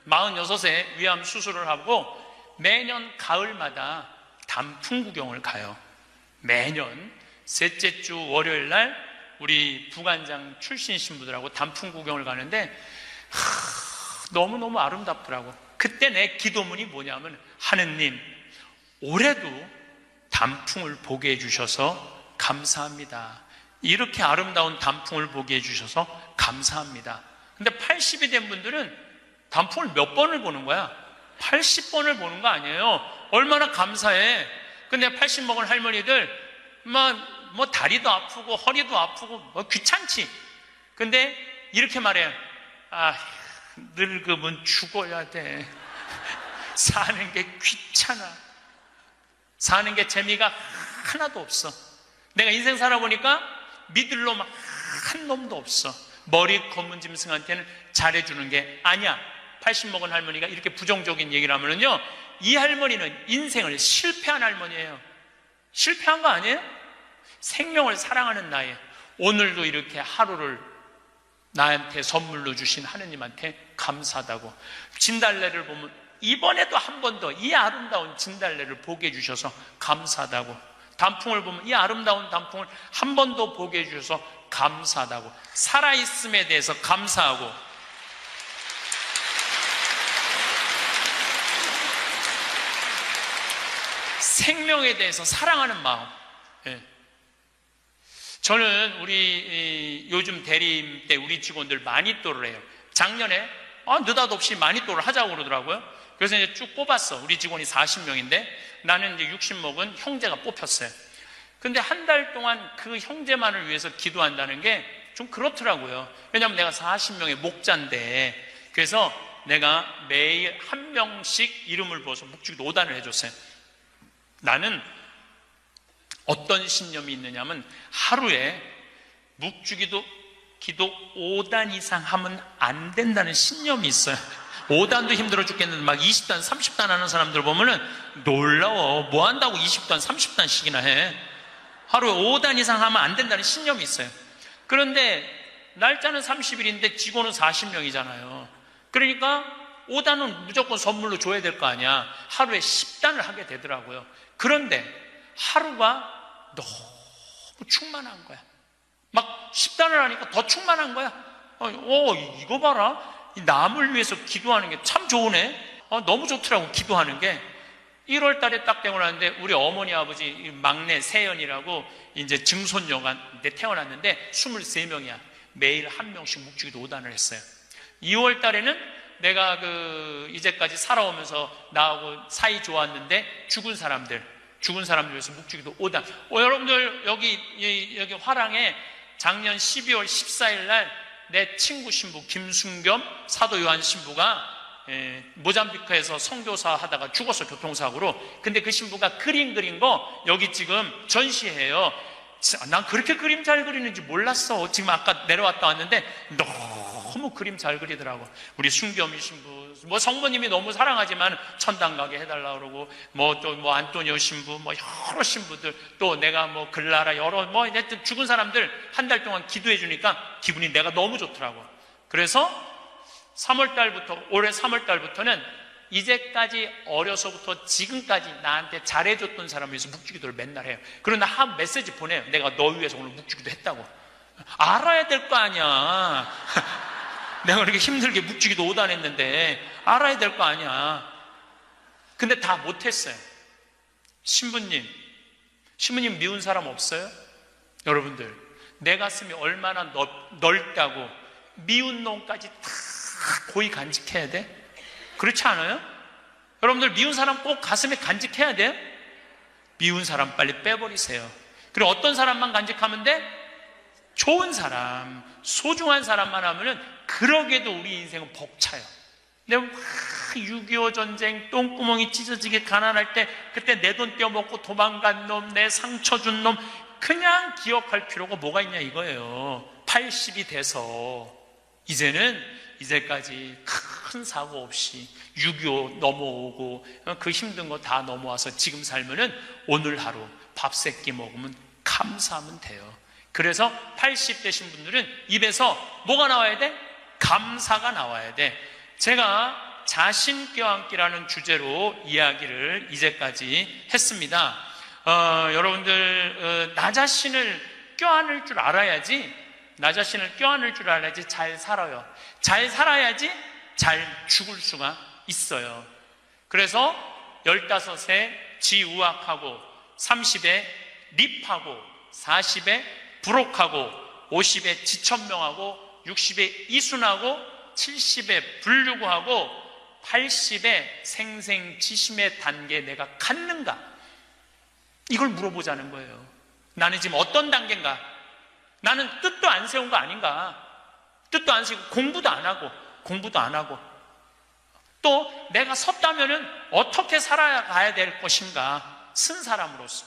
46세 위암 수술을 하고 매년 가을마다 단풍 구경을 가요. 매년 셋째 주 월요일 날 우리 부관장 출신 신부들하고 단풍 구경을 가는데 너무너무 아름답더라고. 그때 내 기도문이 뭐냐면, 하느님 올해도 단풍을 보게 해주셔서 감사합니다. 이렇게 아름다운 단풍을 보게 해주셔서 감사합니다. 근데 80이 된 분들은 단풍을 몇 번을 보는 거야? 80번을 보는 거 아니에요. 얼마나 감사해. 근데 80 먹은 할머니들 뭐 다리도 아프고 허리도 아프고 귀찮지. 근데 이렇게 말해요. 늙으면 죽어야 돼. 사는 게 귀찮아. 사는 게 재미가 하나도 없어. 내가 인생 살아보니까 믿을 놈 한 놈도 없어. 머리 검은 짐승한테는 잘해주는 게 아니야. 80 먹은 할머니가 이렇게 부정적인 얘기를 하면은요, 이 할머니는 인생을 실패한 할머니예요. 실패한 거 아니에요? 생명을 사랑하는 나이에 오늘도 이렇게 하루를 나한테 선물로 주신 하느님한테 감사하다고. 진달래를 보면 이번에도 한 번 더 이 아름다운 진달래를 보게 해주셔서 감사하다고. 단풍을 보면 이 아름다운 단풍을 한 번 더 보게 해주셔서 감사하다고. 살아있음에 대해서 감사하고, 생명에 대해서 사랑하는 마음. 예. 저는 우리 요즘 대리임 때 우리 직원들 마니또를 해요. 작년에 느닷없이 마니또를 하자고 그러더라고요. 그래서 이제 쭉 뽑았어. 우리 직원이 40명인데 나는 이제 60 먹은 형제가 뽑혔어요. 근데 한 달 동안 그 형제만을 위해서 기도한다는 게 좀 그렇더라고요. 왜냐하면 내가 40명의 목자인데, 그래서 내가 매일 한 명씩 이름을 부어서 묵주기도 5단을 해줬어요. 나는 어떤 신념이 있느냐면 하루에 묵주기도 기도 5단 이상 하면 안 된다는 신념이 있어요. 5단도 힘들어 죽겠는데 막 20단, 30단 하는 사람들 보면은 놀라워. 뭐 한다고 20단, 30단씩이나 해. 하루에 5단 이상 하면 안 된다는 신념이 있어요. 그런데 날짜는 30일인데 직원은 40명이잖아요. 그러니까 5단은 무조건 선물로 줘야 될 거 아니야. 하루에 10단을 하게 되더라고요. 그런데 하루가 너무 충만한 거야. 막 10단을 하니까 더 충만한 거야. 이거 봐라. 이 남을 위해서 기도하는 게 참 좋으네. 너무 좋더라고, 기도하는 게. 1월 달에 딱 되고 나는데 우리 어머니 아버지 막내 세연이라고 이제 증손녀가 태어났는데 23명이야. 매일 한 명씩 묵주기도 5단을 했어요. 2월 달에는 내가 이제까지 살아오면서 나하고 사이 좋았는데 죽은 사람들 위해서 묵주기도 5단. 여러분들 여기 화랑에 작년 12월 14일 날 내 친구 신부 김순겸 사도 요한 신부가 모잠비크에서 선교사 하다가 죽었어, 교통사고로. 근데 그 신부가 그림 그린 거 여기 지금 전시해요. 난 그렇게 그림 잘 그리는지 몰랐어. 지금 아까 내려왔다 왔는데 너무 그림 잘 그리더라고. 우리 순겸이 신부, 성모님이 너무 사랑하지만 천당 가게 해달라 그러고, 또 안토니오 신부, 여러 신부들, 또 내가 글라라, 하여튼 죽은 사람들 한 달 동안 기도해 주니까 기분이 내가 너무 좋더라고. 그래서 3월달부터, 올해 3월달부터는 이제까지 어려서부터 지금까지 나한테 잘해줬던 사람을 위해서 묵주기도를 맨날 해요. 그러나 한 메시지 보내요. 내가 너 위해서 오늘 묵주기도 했다고. 알아야 될 거 아니야. 내가 그렇게 힘들게 묵주기도 5단 했는데 알아야 될 거 아니야. 근데 다 못했어요. 신부님 미운 사람 없어요? 여러분들, 내 가슴이 얼마나 넓다고 미운 놈까지 다 고이 간직해야 돼? 그렇지 않아요? 여러분들, 미운 사람 꼭 가슴에 간직해야 돼요? 미운 사람 빨리 빼버리세요. 그리고 어떤 사람만 간직하면 돼? 좋은 사람, 소중한 사람만 하면은 그러게도 우리 인생은 벅차요. 근데 6.25 전쟁 똥구멍이 찢어지게 가난할 때 그때 내 돈 떼어먹고 도망간 놈, 내 상처 준 놈 그냥 기억할 필요가 뭐가 있냐 이거예요. 80이 돼서 이제까지 큰 사고 없이 6.25 넘어오고 그 힘든 거 다 넘어와서 지금 살면은 오늘 하루 밥 3끼 먹으면 감사하면 돼요. 그래서 80 되신 분들은 입에서 뭐가 나와야 돼? 감사가 나와야 돼. 제가 자신 껴안기라는 주제로 이야기를 이제까지 했습니다. 여러분들, 나 자신을 껴안을 줄 알아야지, 잘 살아요. 잘 살아야지 잘 죽을 수가 있어요. 그래서 15에 지우학하고, 30에 립하고, 40에 부록하고, 50에 지천명하고, 60에 이순하고, 70에 불류구하고, 80에 생생지심의 단계에 내가 갔는가? 이걸 물어보자는 거예요. 나는 지금 어떤 단계인가? 나는 뜻도 안 세운 거 아닌가? 뜻도 안 세우고 공부도 안 하고 또 내가 섰다면은 어떻게 살아가야 될 것인가? 쓴 사람으로서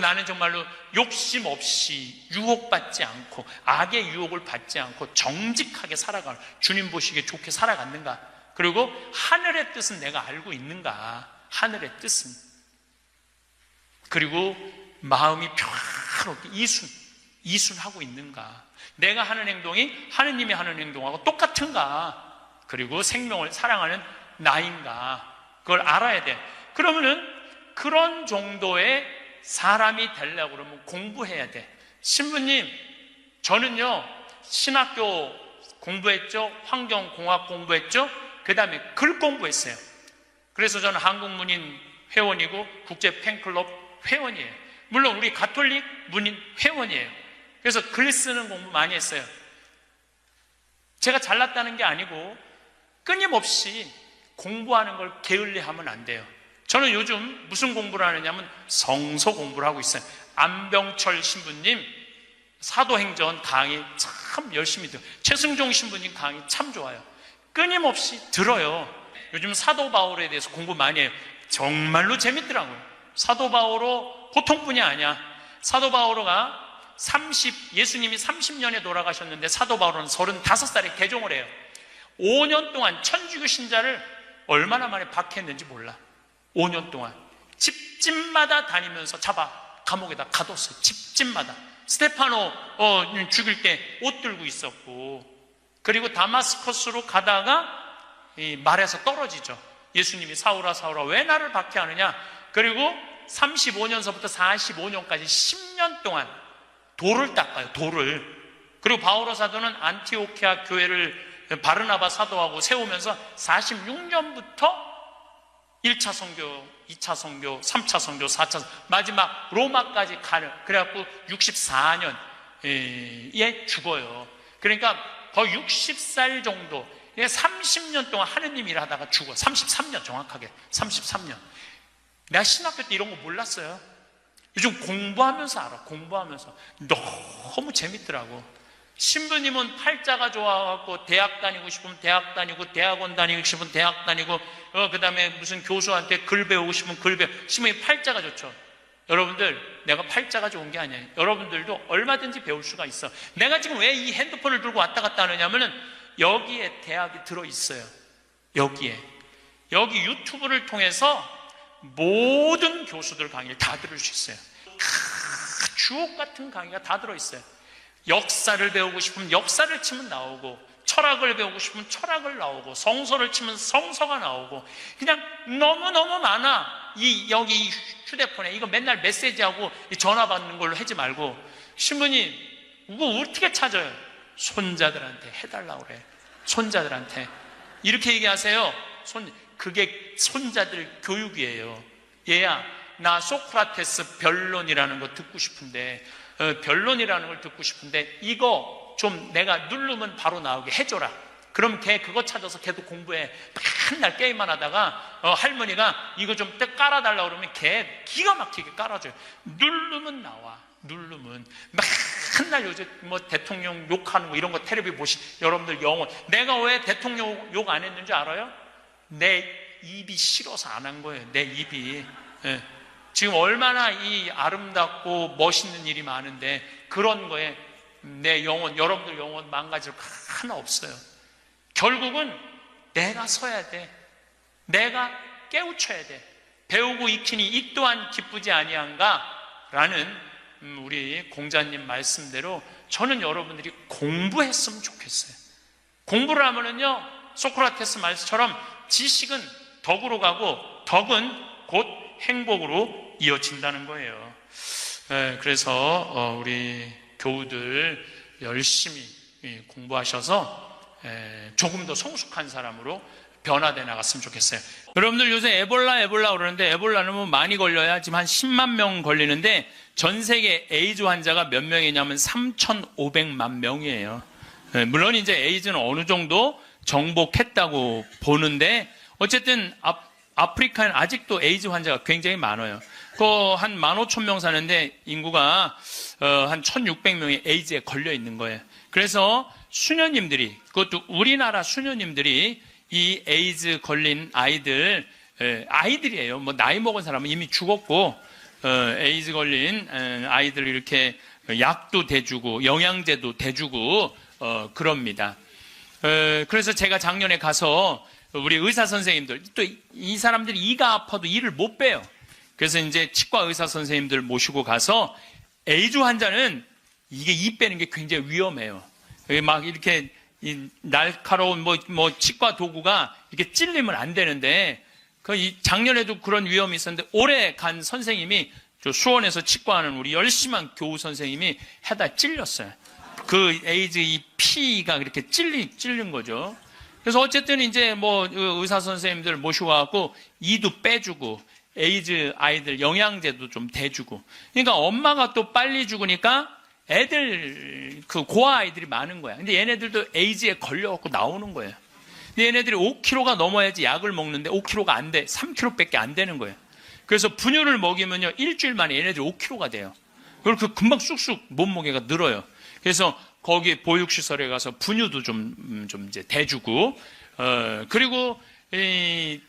나는 정말로 욕심 없이 유혹받지 않고 악의 유혹을 받지 않고 정직하게 살아가는, 주님 보시기에 좋게 살아갔는가? 그리고 하늘의 뜻은 내가 알고 있는가? 하늘의 뜻은. 그리고 마음이 평화롭게 이순하고 있는가? 내가 하는 행동이 하느님이 하는 행동하고 똑같은가? 그리고 생명을 사랑하는 나인가? 그걸 알아야 돼. 그러면은 그런 정도의 사람이 되려고 그러면 공부해야 돼. 신부님, 저는요 신학교 공부했죠, 환경공학 공부했죠, 그 다음에 글 공부했어요. 그래서 저는 한국문인 회원이고 국제 팬클럽 회원이에요. 물론 우리 가톨릭 문인 회원이에요. 그래서 글 쓰는 공부 많이 했어요. 제가 잘났다는 게 아니고 끊임없이 공부하는 걸 게을리하면 안 돼요. 저는 요즘 무슨 공부를 하느냐면 성서 공부를 하고 있어요. 안병철 신부님 사도행전 강의 참 열심히 들어요. 최승종 신부님 강의 참 좋아요. 끊임없이 들어요. 요즘 사도 바울에 대해서 공부 많이 해요. 정말로 재밌더라고요. 사도 바오로 보통 분이 아니야. 사도 바오로가 예수님이 30년에 돌아가셨는데 사도 바오로는 35살에 개종을 해요. 5년 동안 천주교 신자를 얼마나 만에 박해했는지 몰라. 5년 동안 집집마다 다니면서 잡아 감옥에다 가뒀어요. 집집마다. 스테파노 죽일 때 옷 들고 있었고, 그리고 다마스커스로 가다가 이 말에서 떨어지죠. 예수님이 사울아 사울아 왜 나를 박해하느냐. 그리고 35년서부터 45년까지 10년 동안 돌을 닦아요. 돌을. 그리고 바오로 사도는 안티오키아 교회를 바르나바 사도하고 세우면서 46년부터 1차 선교, 2차 선교, 3차 선교, 4차 선교, 마지막 로마까지 가는, 그래갖고 64년에 죽어요. 그러니까 거의 60살 정도, 30년 동안 하느님 일하다가 죽어. 33년 정확하게, 33년. 내가 신학교 때 이런 거 몰랐어요. 요즘 공부하면서 알아. 공부하면서 너무 재밌더라고. 신부님은 팔자가 좋아갖고 대학 다니고 싶으면 대학 다니고, 대학원 다니고 싶으면 대학 다니고, 그 다음에 무슨 교수한테 글 배우고 싶으면 글 배우고. 신부님 팔자가 좋죠. 여러분들, 내가 팔자가 좋은 게 아니에요. 여러분들도 얼마든지 배울 수가 있어. 내가 지금 왜 이 핸드폰을 들고 왔다 갔다 하느냐면은 여기에 대학이 들어있어요. 여기에. 여기 유튜브를 통해서 모든 교수들 강의를 다 들을 수 있어요. 주옥 같은 강의가 다 들어있어요. 역사를 배우고 싶으면 역사를 치면 나오고, 철학을 배우고 싶으면 철학을 나오고, 성서를 치면 성서가 나오고, 그냥 너무너무 많아. 여기 휴대폰에 이거 맨날 메시지하고 전화 받는 걸로 하지 말고, 신부님 이거 어떻게 찾아요? 손자들한테 해달라고 그래. 손자들한테 이렇게 얘기하세요. 그게 손자들 교육이에요. 얘야, 나 소크라테스 변론이라는 거 듣고 싶은데, 변론이라는 걸 듣고 싶은데 이거 좀 내가 누르면 바로 나오게 해줘라. 그럼 걔 그거 찾아서 걔도 공부해. 맨날 게임만 하다가 할머니가 이거 좀 깔아달라고 그러면 걔 기가 막히게 깔아줘요. 누르면 나와. 누르면. 맨날 요즘 뭐 대통령 욕하는 거 이런 거 텔레비 여러분들 영혼. 내가 왜 대통령 욕 안 했는지 알아요? 내 입이 싫어서 안 한 거예요. 내 입이. 예. 지금 얼마나 이 아름답고 멋있는 일이 많은데 그런 거에 내 영혼, 여러분들 영혼 망가질 거 하나 없어요. 결국은 내가 서야 돼. 내가 깨우쳐야 돼. 배우고 익히니 이 또한 기쁘지 아니한가? 라는 우리 공자님 말씀대로 저는 여러분들이 공부했으면 좋겠어요. 공부를 하면은요, 소크라테스 말씀처럼 지식은 덕으로 가고 덕은 곧 행복으로 이어진다는 거예요. 그래서 우리 교우들 열심히 공부하셔서 조금 더 성숙한 사람으로 변화돼 나갔으면 좋겠어요. 여러분들 요새 에볼라 그러는데, 에볼라는 뭐 많이 걸려야 지금 한 10만 명 걸리는데 전 세계 에이즈 환자가 몇 명이냐면 3,500만 명이에요. 물론 이제 에이즈는 어느 정도 정복했다고 보는데 어쨌든 아프리카는 아직도 에이즈 환자가 굉장히 많아요. 한 15,000명 사는데 인구가 한 1,600명이 에이즈에 걸려 있는 거예요. 그래서 수녀님들이, 그것도 우리나라 수녀님들이 이 에이즈 걸린 아이들 아이들이에요. 뭐 나이 먹은 사람은 이미 죽었고 에이즈 걸린 아이들 이렇게 약도 대주고 영양제도 대주고 그럽니다. 그래서 제가 작년에 가서 우리 의사 선생님들 또 이 사람들이 이가 아파도 이를 못 빼요. 그래서 이제 치과 의사 선생님들 모시고 가서 에이즈 환자는 이게 이 빼는 게 굉장히 위험해요. 막 이렇게 날카로운 뭐 치과 도구가 이렇게 찔리면 안 되는데 작년에도 그런 위험이 있었는데 올해 간 선생님이 저 수원에서 치과하는 우리 열심한 교우 선생님이 해다 찔렸어요. 그 에이즈 이 피가 그렇게 찔린 거죠. 그래서 어쨌든 이제 뭐 의사 선생님들 모시고 와갖고 이도 빼주고 에이즈 아이들 영양제도 좀 대주고. 그러니까 엄마가 또 빨리 죽으니까 애들 그 고아 아이들이 많은 거야. 근데 얘네들도 에이즈에 걸려갖고 나오는 거예요. 근데 얘네들이 5kg가 넘어야지 약을 먹는데 5kg가 안 돼. 3kg밖에 안 되는 거예요. 그래서 분유를 먹이면요 일주일 만에 얘네들이 5kg가 돼요. 그리고 금방 쑥쑥 몸무게가 늘어요. 그래서 거기 보육시설에 가서 분유도 좀 이제 대주고, 그리고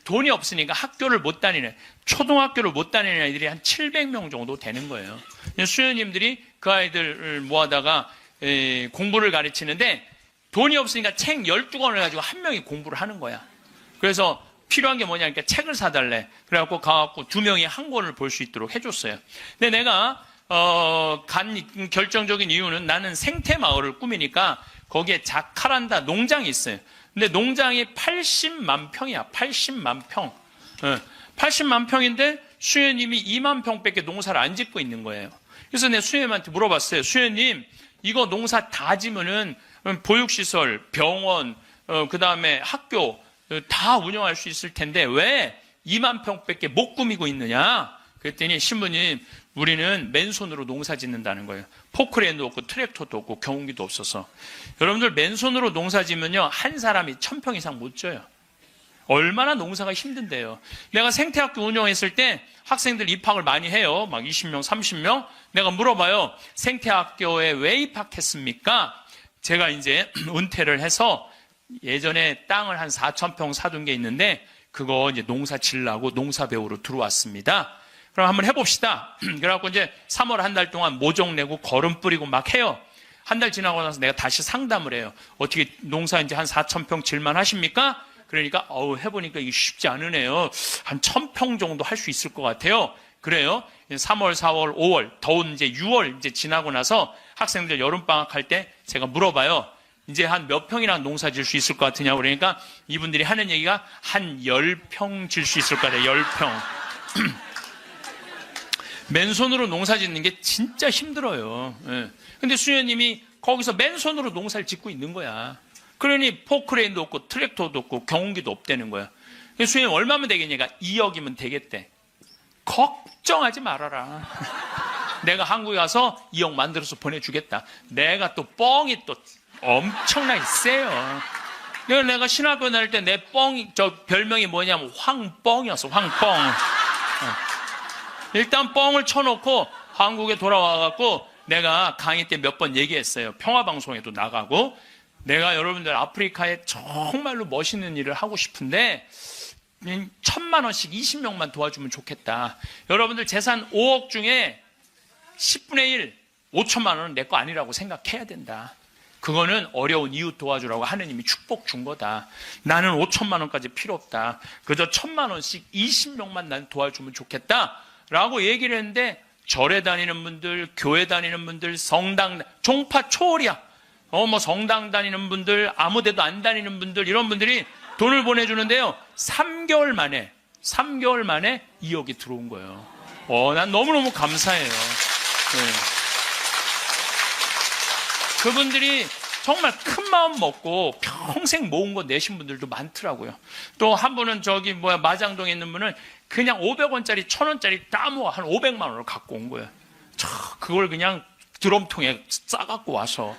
돈이 없으니까 학교를 못 다니는, 초등학교를 못 다니는 아이들이 한 700명 정도 되는 거예요. 수녀님들이 그 아이들을 모아다가 공부를 가르치는데 돈이 없으니까 책 12권을 가지고 한 명이 공부를 하는 거야. 그래서 필요한 게 뭐냐니까 책을 사달래. 그래갖고 가갖고 2명이 한 권을 볼 수 있도록 해줬어요. 근데 내가 간 결정적인 이유는 나는 생태마을을 꾸미니까 거기에 자카란다 농장이 있어요. 근데 농장이 80만 평이야. 80만 평. 80만 평인데 수녀님이 2만 평밖에 농사를 안 짓고 있는 거예요. 그래서 내가 수녀님한테 물어봤어요. 수녀님, 이거 농사 다 지면은 보육시설, 병원, 그 다음에 학교 다 운영할 수 있을 텐데 왜 2만 평밖에 못 꾸미고 있느냐? 그랬더니 신부님, 우리는 맨손으로 농사 짓는다는 거예요. 포크레인도 없고 트랙터도 없고 경운기도 없어서. 여러분들 맨손으로 농사 지면요 한 사람이 1000평 이상 못 져요. 얼마나 농사가 힘든데요. 내가 생태학교 운영했을 때 학생들 입학을 많이 해요. 막 20명, 30명. 내가 물어봐요. 생태학교에 왜 입학했습니까? 제가 이제 은퇴를 해서 예전에 땅을 한 4000평 사둔 게 있는데 그거 이제 농사 지려고 농사 배우러 들어왔습니다. 그럼 한번 해봅시다. 그래갖고 이제 3월 한 달 동안 모종 내고 거름 뿌리고 막 해요. 한 달 지나고 나서 내가 다시 상담을 해요. 어떻게 농사 이제 한 4000평 질만 하십니까? 그러니까 해보니까 이게 쉽지 않으네요. 한 1000평 정도 할 수 있을 것 같아요. 그래요. 3월, 4월, 5월, 더운 이제 6월 이제 지나고 나서 학생들 여름방학 할 때 제가 물어봐요. 이제 한 몇 평이나 농사 질 수 있을 것 같으냐고. 그러니까 이분들이 하는 얘기가 한 10평 질 수 있을 것 같아요. 10평. 맨손으로 농사 짓는 게 진짜 힘들어요. 근데 수녀님이 거기서 맨손으로 농사를 짓고 있는 거야. 그러니 포크레인도 없고 트랙터도 없고 경운기도 없다는 거야. 수녀님 얼마면 되겠냐니까 2억이면 되겠대. 걱정하지 말아라. 내가 한국에 가서 2억 만들어서 보내주겠다. 내가 또 뻥이 또 엄청나게 세요. 내가 신학교 다닐 때 내 뻥이, 별명이 뭐냐면 황뻥이었어. 황뻥. 일단 뻥을 쳐놓고 한국에 돌아와갖고 내가 강의 때 몇 번 얘기했어요. 평화방송에도 나가고 내가 여러분들 아프리카에 정말로 멋있는 일을 하고 싶은데 1000만 원씩 20명만 도와주면 좋겠다. 여러분들 재산 5억 중에 10분의 1, 5천만 원은 내 거 아니라고 생각해야 된다. 그거는 어려운 이웃 도와주라고 하느님이 축복 준 거다. 나는 5천만 원까지 필요 없다. 그저 1000만 원씩 20명만 난 도와주면 좋겠다. 라고 얘기를 했는데 절에 다니는 분들, 교회 다니는 분들, 성당, 종파 초월이야. 뭐 성당 다니는 분들, 아무 데도 안 다니는 분들, 이런 분들이 돈을 보내주는데요. 3개월 만에 2억이 들어온 거예요. 난 너무너무 감사해요. 네. 그분들이 정말 큰 마음 먹고 평생 모은 거 내신 분들도 많더라고요. 또 한 분은 마장동에 있는 분은 그냥 500원짜리, 1000원짜리 다 모아 한 500만 원을 갖고 온 거예요. 그걸 그냥 드럼통에 싸갖고 와서.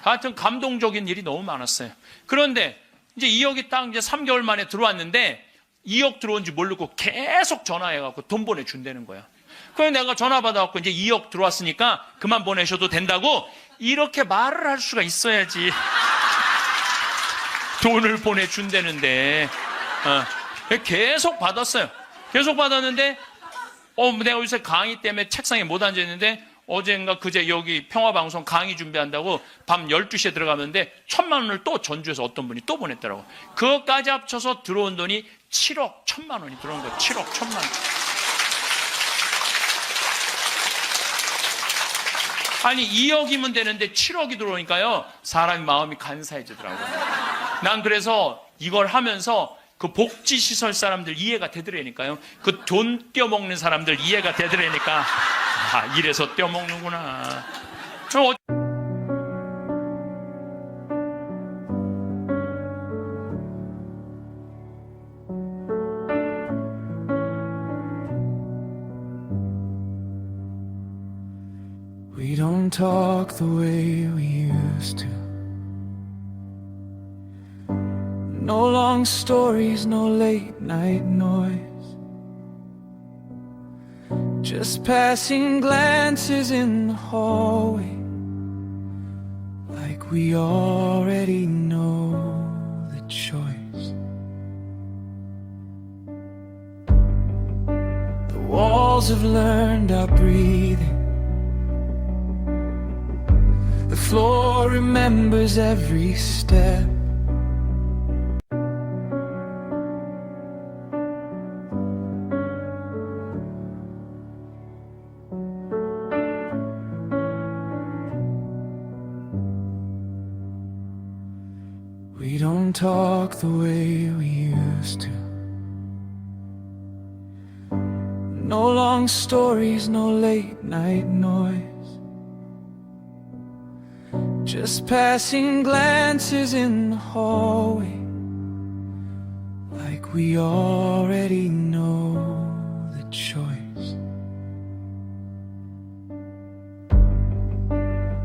하여튼 감동적인 일이 너무 많았어요. 그런데 이제 2억이 딱 이제 3개월 만에 들어왔는데 2억 들어온지 모르고 계속 전화해갖고 돈 보내준다는 거야. 그래서 내가 전화 받아갖고 이제 2억 들어왔으니까 그만 보내셔도 된다고 이렇게 말을 할 수가 있어야지. 돈을 보내준다는데. 계속 받았어요. 계속 받았는데 내가 요새 강의 때문에 책상에 못 앉아있는데 어젠가 그제 여기 평화방송 강의 준비한다고 밤 12시에 들어가는데 1,000만 원을 또 전주에서 어떤 분이 또 보냈더라고. 그것까지 합쳐서 들어온 돈이 7억 1,000만 원이 들어온 거예요. 7억 1,000만 원. 아니 2억이면 되는데 7억이 들어오니까요. 사람이 마음이 간사해지더라고요. 난 그래서 이걸 하면서 그 복지시설 사람들 이해가 되더라니까요. 그 돈 떼어먹는 사람들 이해가 되더라니까. 이래서 떼어먹는구나. We don't talk the way we used to. No long stories, no late night noise. Just passing glances in the hallway, like we already know the choice. The walls have learned our breathing. The floor remembers every step. We don't talk the way we used to. No long stories, no late night noise. Just passing glances in the hallway, like we already know the choice.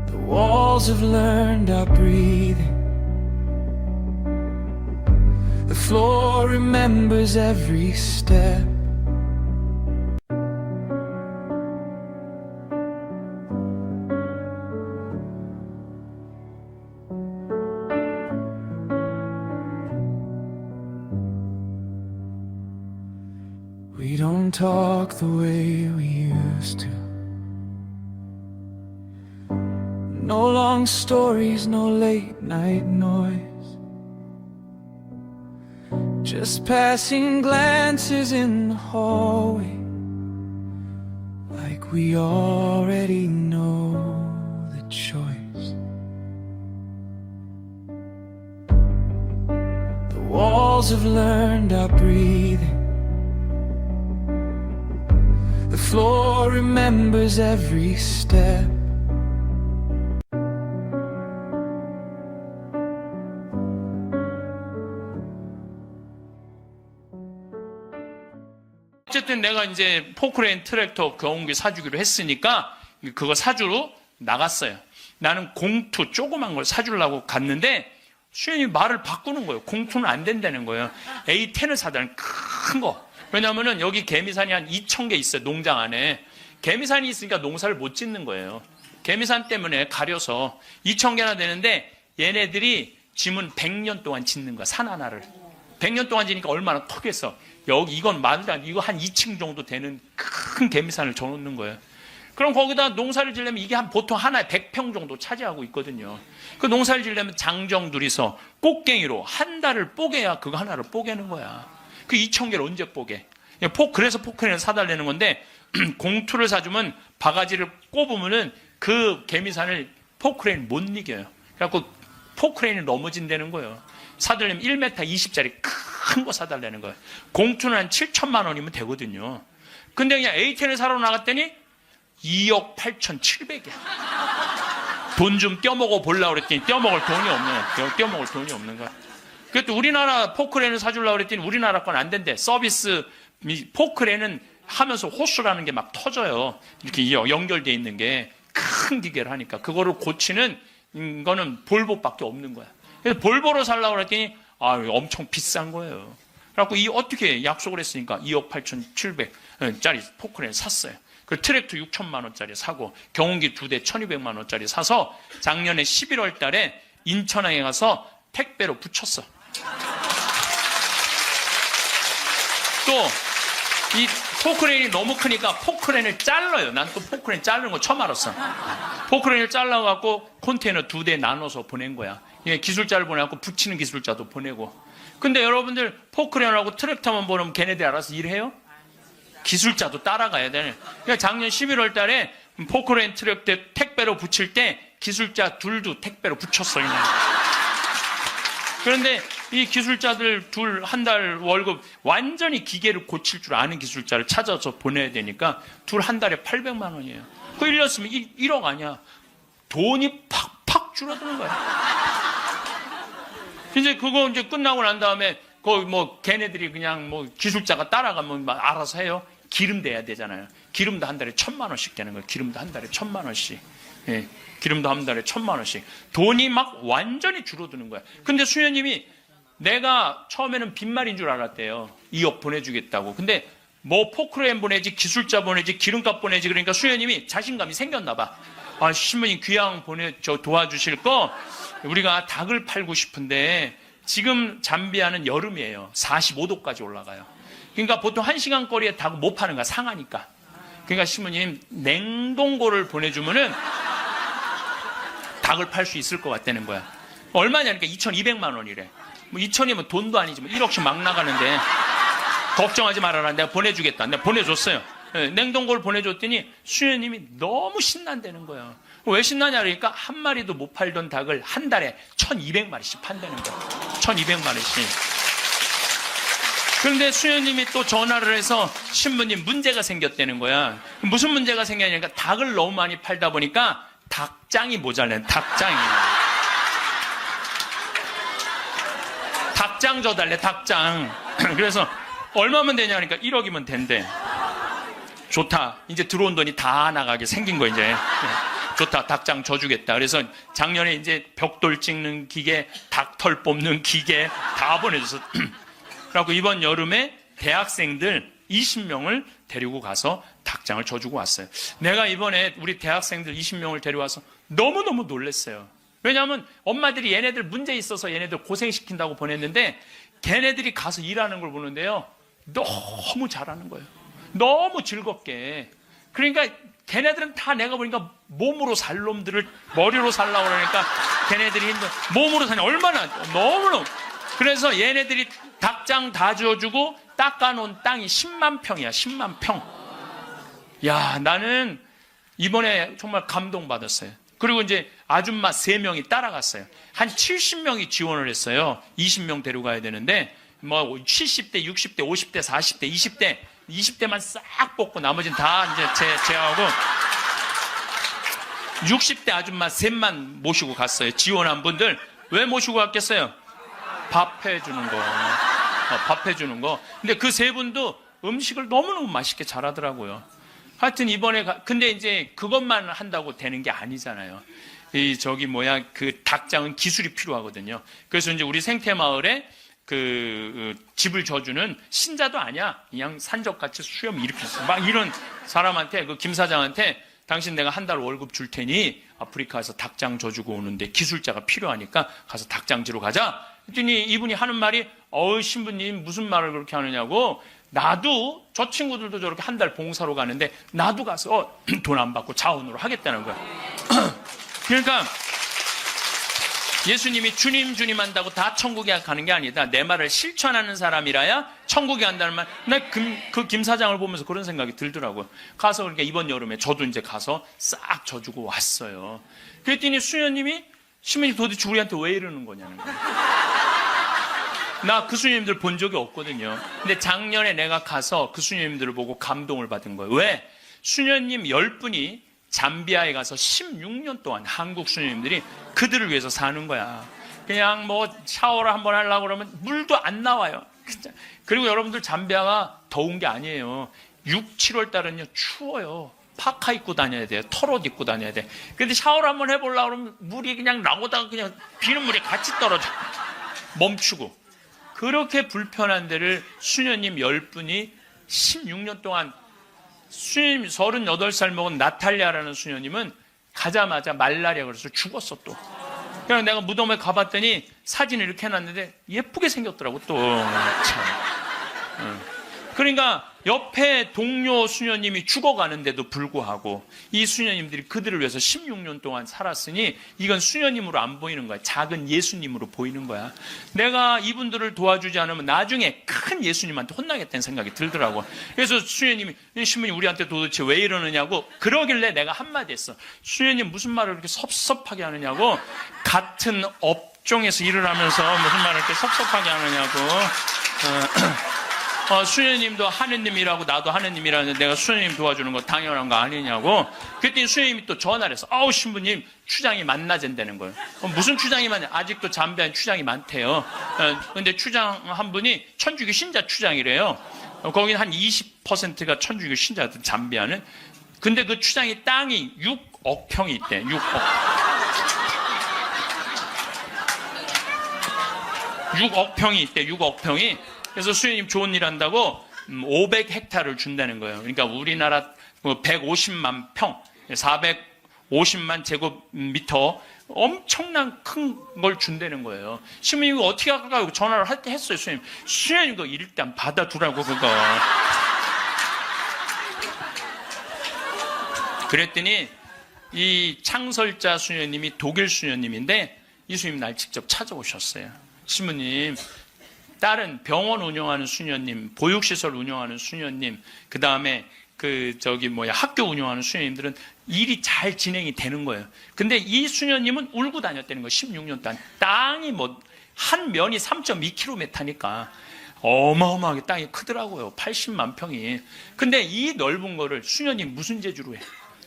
The walls have learned our breathing. The floor remembers every step. We don't talk the way we used to. No long stories, no late night noise. Just passing glances in the hallway, like we already know the choice. The walls have learned our breathing. The floor remembers every step. 어쨌든 내가 이제 포크레인 트랙터 경운기 사주기로 했으니까 그거 사주로 나갔어요. 나는 공투 조그만 걸 사주려고 갔는데 수현이 말을 바꾸는 거예요. 공투는 안 된다는 거예요. A10을 사달라는 큰 거. 왜냐면은 여기 개미산이 한 2,000개 있어요. 농장 안에. 개미산이 있으니까 농사를 못 짓는 거예요. 개미산 때문에 가려서 2,000개나 되는데 얘네들이 짐은 100년 동안 짓는 거야. 산 하나를. 100년 동안 지니까 얼마나 크겠어. 여기 이건 말도 안 돼. 이거 한 2층 정도 되는 큰 개미산을 줘놓는 거예요. 그럼 거기다 농사를 지려면 이게 보통 하나에 100평 정도 차지하고 있거든요. 그 농사를 지려면 장정 둘이서 꽃갱이로 한 달을 뽀개야 그거 하나를 뽀개는 거야. 그 2,000개를 언제 뽀개? 그래서 포크레인을 사달라는 건데 공투를 사주면 바가지를 꼽으면은 그 개미산을 포크레인 못 이겨요. 그래갖고 포크레인이 넘어진다는 거예요. 사달라면 1m 20짜리 큰 거 사달라는 거예요. 공투는 한 7천만 원이면 되거든요. 근데 그냥 A10을 사러 나갔더니 2억 8,700이야. 돈 좀 떼어먹어 보려고 그랬더니 떼어먹을 돈이 없는 거야. 그래도 우리나라 포크레인을 사주려고 그랬더니 우리나라 건 안 된대. 서비스 포크레인은 하면서 호수라는 게 막 터져요. 이렇게 연결되어 있는 게 큰 기계를 하니까 그거를 고치는 거는 볼보밖에 없는 거야. 그래서 볼보로 살려고 그랬더니 엄청 비싼 거예요. 그래갖고 어떻게 약속을 했으니까 2억 8,700짜리 포크레인 샀어요. 그 트랙터 6천만 원짜리 사고 경운기 2대 1,200만 원짜리 사서 작년에 11월 달에 인천항에 가서 택배로 붙였어. 또 이 포크레인이 너무 크니까 포크레인을 잘라요. 난 또 포크레인 자르는 거 처음 알았어. 포크레인을 잘라갖고 컨테이너 2대 나눠서 보낸 거야. 예, 기술자를 보내갖고 붙이는 기술자도 보내고. 근데 여러분들 포크레인하고 트랙터만 보내면 걔네들이 알아서 일해요? 기술자도 따라가야 되네. 그러니까 작년 11월 달에 포크레인 트랙터 택배로 붙일 때 기술자 둘도 택배로 붙였어요. 그런데 이 기술자들 둘 한 달 월급 완전히 기계를 고칠 줄 아는 기술자를 찾아서 보내야 되니까 둘 한 달에 800만 원이에요. 그 1년 쓰면 1억 아니야. 돈이 팍팍 줄어드는 거야. 이제 그거 이제 끝나고 난 다음에 거기 뭐 걔네들이 그냥 뭐 기술자가 따라가면 막 알아서 해요. 기름 대야 되잖아요. 기름도 한 달에 1,000만 원씩 되는 거예요. 기름도 한 달에 1,000만 원씩. 예, 기름도 한 달에 1,000만 원씩. 돈이 막 완전히 줄어드는 거야. 근데 수녀님이 내가 처음에는 빈말인 줄 알았대요. 2억 보내주겠다고. 근데 뭐 포크레인 보내지, 기술자 보내지, 기름값 보내지. 그러니까 수녀님이 자신감이 생겼나 봐. 아, 신부님 귀양 도와주실 거 우리가 닭을 팔고 싶은데 지금 잠비아는 여름이에요. 45도까지 올라가요. 그러니까 보통 1시간 거리에 닭을 못 파는 거야. 상하니까. 그러니까 신부님 냉동고를 보내주면은 닭을 팔 수 있을 것 같다는 거야. 얼마냐니까 2,200만 원이래. 뭐 2,000이면 돈도 아니지만 1억씩 막 나가는데 걱정하지 말아라. 내가 보내주겠다. 내가 보내줬어요. 네, 냉동고를 보내줬더니 수녀님이 너무 신난다는 거예요. 왜 신나냐 그러니까 한 마리도 못 팔던 닭을 한 달에 1,200마리씩 판다는 거예요. 1,200마리씩. 그런데 수녀님이 또 전화를 해서 신부님 문제가 생겼다는 거야. 무슨 문제가 생겼냐니까 닭을 너무 많이 팔다 보니까 닭장이 모자라는 닭장이. 닭장 줘달래, 닭장. 그래서 얼마면 되냐 하니까 1억이면 된대. 좋다. 이제 들어온 돈이 다 나가게 생긴 거 이제. 좋다. 닭장 줘주겠다. 그래서 작년에 이제 벽돌 찍는 기계, 닭털 뽑는 기계 다 보내줘서. 그래갖고 이번 여름에 대학생들 20명을 데리고 가서 닭장을 줘주고 왔어요. 내가 이번에 우리 대학생들 20명을 데려와서 너무너무 놀랐어요. 왜냐하면 엄마들이 얘네들 문제 있어서 얘네들 고생시킨다고 보냈는데 걔네들이 가서 일하는 걸 보는데요. 너무 잘하는 거예요. 너무 즐겁게. 그러니까 걔네들은 다 내가 보니까 몸으로 살 놈들을 머리로 살라고 그러니까 걔네들이 몸으로 사냐 얼마나 너무너무. 그래서 얘네들이 닭장 다 줘주고 닦아놓은 땅이 10만 평이야. 10만 평. 야, 나는 이번에 정말 감동받았어요. 그리고 이제 아줌마 3명이 따라갔어요. 한 70명이 지원을 했어요. 20명 데려가야 되는데 뭐 70대, 60대, 50대, 40대, 20대만 싹 뽑고 나머지는 다 이제 제하고 60대 아줌마 3만 모시고 갔어요. 지원한 분들. 왜 모시고 갔겠어요? 밥 해주는 거. 밥 해주는 거. 근데 그 3분도 음식을 너무너무 맛있게 잘하더라고요. 하여튼 이번에 근데 이제 그것만 한다고 되는 게 아니잖아요. 그 닭장은 기술이 필요하거든요. 그래서 이제 우리 생태마을에 그 집을 져주는 신자도 아니야. 그냥 산적같이 수염 이렇게 막 이런 사람한테 그 김 사장한테 당신 내가 한 달 월급 줄 테니 아프리카에서 닭장 져주고 오는데 기술자가 필요하니까 가서 닭장지로 가자. 그랬더니 이분이 하는 말이 신부님 무슨 말을 그렇게 하느냐고. 나도 저 친구들도 저렇게 한 달 봉사로 가는데 나도 가서 돈 안 받고 자원으로 하겠다는 거야. 그러니까 예수님이 주님 한다고 다 천국에 가는 게 아니다. 내 말을 실천하는 사람이라야 천국에 간다는 말. 나 그 김 사장을 보면서 그런 생각이 들더라고요. 가서 그러니까 이번 여름에 저도 이제 가서 싹 져주고 왔어요. 그랬더니 수녀님이 신부님 도대체 우리한테 왜 이러는 거냐는 거예요. 나 그 수녀님들 본 적이 없거든요. 근데 작년에 내가 가서 그 수녀님들을 보고 감동을 받은 거예요. 왜? 수녀님 10분이 잠비아에 가서 16년 동안 한국 수녀님들이 그들을 위해서 사는 거야. 그냥 뭐 샤워를 한번 하려고 그러면 물도 안 나와요. 그리고 여러분들 잠비아가 더운 게 아니에요. 6, 7월 달은요 추워요. 파카 입고 다녀야 돼요. 털옷 입고 다녀야 돼. 근데 샤워를 한번 해보려고 그러면 물이 그냥 나오다가 그냥 비는 물이 같이 떨어져. 멈추고. 그렇게 불편한 데를 수녀님 10분이 16년 동안 수녀님 38살 먹은 나탈리아라는 수녀님은 가자마자 말라리아 그래서 죽었어 또. 그래서 내가 무덤에 가봤더니 사진을 이렇게 해놨는데 예쁘게 생겼더라고 또. 참. 그러니까 옆에 동료 수녀님이 죽어가는데도 불구하고 이 수녀님들이 그들을 위해서 16년 동안 살았으니 이건 수녀님으로 안 보이는 거야. 작은 예수님으로 보이는 거야. 내가 이분들을 도와주지 않으면 나중에 큰 예수님한테 혼나겠다는 생각이 들더라고. 그래서 수녀님이, 신부님 우리한테 도대체 왜 이러느냐고 그러길래 내가 한마디 했어. 수녀님 무슨 말을 그렇게 섭섭하게 하느냐고. 같은 업종에서 일을 하면서 무슨 말을 이렇게 섭섭하게 하느냐고. 수녀님도 하느님이라고 나도 하느님이라는데 내가 수녀님 도와주는 거 당연한 거 아니냐고. 그랬더니 수녀님이 또 전화를 해서 신부님 추장이 만나진다는 거예요. 무슨 추장이 많냐. 아직도 잠비한 추장이 많대요. 근데 추장 한 분이 천주교 신자 추장이래요. 거긴 한 20%가 천주교 신자들 잠비하는. 근데 그 추장이 땅이 6억 평이 있대. 6억 평이 있대. 6억 평이. 그래서 수녀님 좋은 일 한다고 500헥타를 준다는 거예요. 그러니까 우리나라 150만 평, 450만 제곱미터 엄청난 큰 걸 준다는 거예요. 신부님 이거 어떻게 할까요? 전화를 했어요. 수녀님 그거 일단 받아두라고 그거. 그랬더니 이 창설자 수녀님이 독일 수녀님인데 이 수녀님 날 직접 찾아오셨어요. 신부님, 다른 병원 운영하는 수녀님, 보육시설 운영하는 수녀님, 그 다음에 학교 운영하는 수녀님들은 일이 잘 진행이 되는 거예요. 근데 이 수녀님은 울고 다녔다는 거예요. 16년 동안. 땅이 한 면이 3.2km니까 어마어마하게 땅이 크더라고요. 80만 평이. 근데 이 넓은 거를 수녀님 무슨 재주로 해?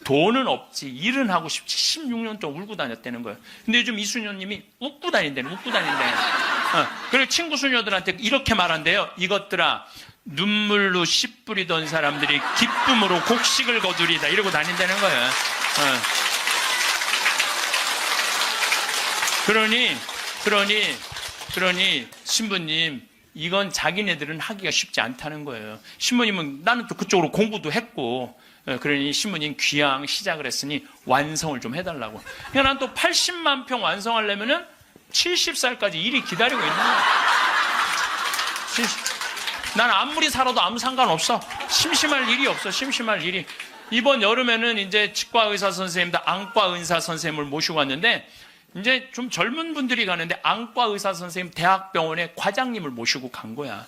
돈은 없지, 일은 하고 싶지, 16년 동안 울고 다녔다는 거예요. 근데 요즘 이 수녀님이 웃고 다닌대. 그리고 친구 수녀들한테 이렇게 말한대요. 이것들아, 눈물로 씨 뿌리던 사람들이 기쁨으로 곡식을 거두리다. 이러고 다닌다는 거예요. 그러니 신부님, 이건 자기네들은 하기가 쉽지 않다는 거예요. 신부님은 나는 또 그쪽으로 공부도 했고, 그러니 신부님 귀향 시작을 했으니 완성을 좀 해달라고. 그러니까 난 또 80만 평 완성하려면은 70살까지 일이 기다리고 있는 거야. 난 아무리 살아도 아무 상관없어. 심심할 일이 없어. 심심할 일이. 이번 여름에는 이제 치과 의사 선생님들, 안과 의사 선생님을 모시고 왔는데 이제 좀 젊은 분들이 가는데 안과 의사 선생님 대학병원에 과장님을 모시고 간 거야.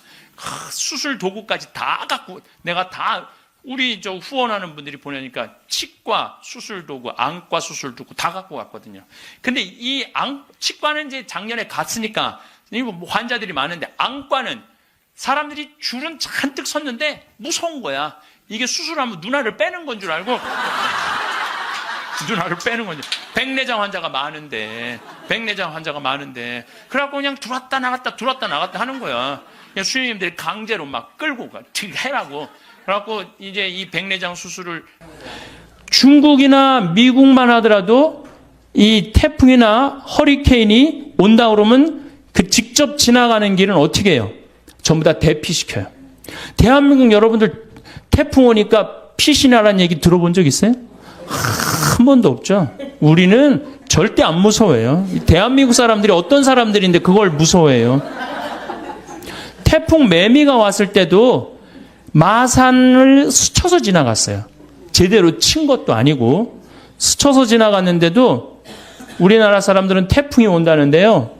수술 도구까지 다 갖고 내가 다 우리 후원하는 분들이 보내니까 치과 수술 도구, 안과 수술 도구 다 갖고 갔거든요. 근데 이 치과는 이제 작년에 갔으니까 환자들이 많은데 안과는 사람들이 줄은 잔뜩 섰는데 무서운 거야. 이게 수술하면 눈알을 빼는 건 줄 알고 눈알을 빼는 거죠. 백내장 환자가 많은데 그래갖고 그냥 들어왔다 나갔다 하는 거야. 그냥 수녀님들이 강제로 막 끌고 가 해라고. 그래갖고 이제 이 백내장 수술을 중국이나 미국만 하더라도 이 태풍이나 허리케인이 온다 그러면 그 직접 지나가는 길은 어떻게 해요? 전부 다 대피시켜요. 대한민국 여러분들 태풍 오니까 피신하라는 얘기 들어본 적 있어요? 한 번도 없죠. 우리는 절대 안 무서워해요. 대한민국 사람들이 어떤 사람들인데 그걸 무서워해요. 태풍 매미가 왔을 때도 마산을 스쳐서 지나갔어요. 제대로 친 것도 아니고 스쳐서 지나갔는데도 우리나라 사람들은 태풍이 온다는데요.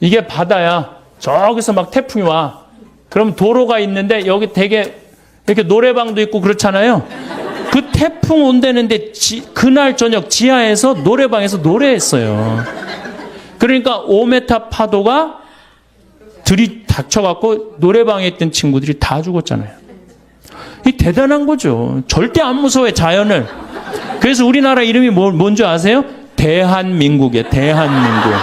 이게 바다야. 저기서 막 태풍이 와. 그럼 도로가 있는데 여기 되게 이렇게 노래방도 있고 그렇잖아요. 그 태풍 온다는데 그날 저녁 지하에서 노래방에서 노래했어요. 그러니까 5m 파도가 들이닥쳐갖고 노래방에 있던 친구들이 다 죽었잖아요. 이 대단한 거죠. 절대 안 무서워해, 자연을. 그래서 우리나라 이름이 뭔지 아세요? 대한민국이에요. 대한민국.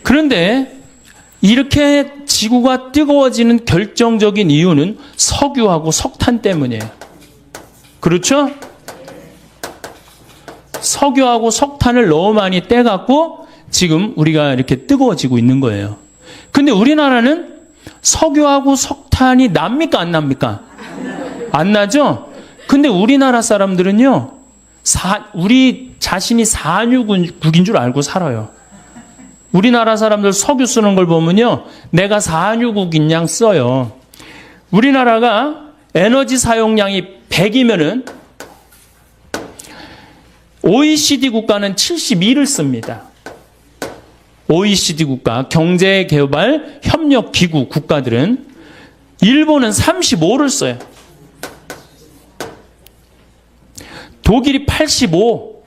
그런데 이렇게 지구가 뜨거워지는 결정적인 이유는 석유하고 석탄 때문이에요. 그렇죠? 석유하고 석탄을 너무 많이 떼갖고 지금 우리가 이렇게 뜨거워지고 있는 거예요. 근데 우리나라는 석유하고 석탄이 납니까? 안 납니까? 안 나죠? 근데 우리나라 사람들은요, 우리 자신이 사한유국인 줄 알고 살아요. 우리나라 사람들 석유 쓰는 걸 보면요, 내가 사한유국인 양 써요. 우리나라가 에너지 사용량이 100이면은 OECD 국가는 72를 씁니다. OECD 국가, 경제개발협력기구 국가들은 일본은 35를 써요. 독일이 85,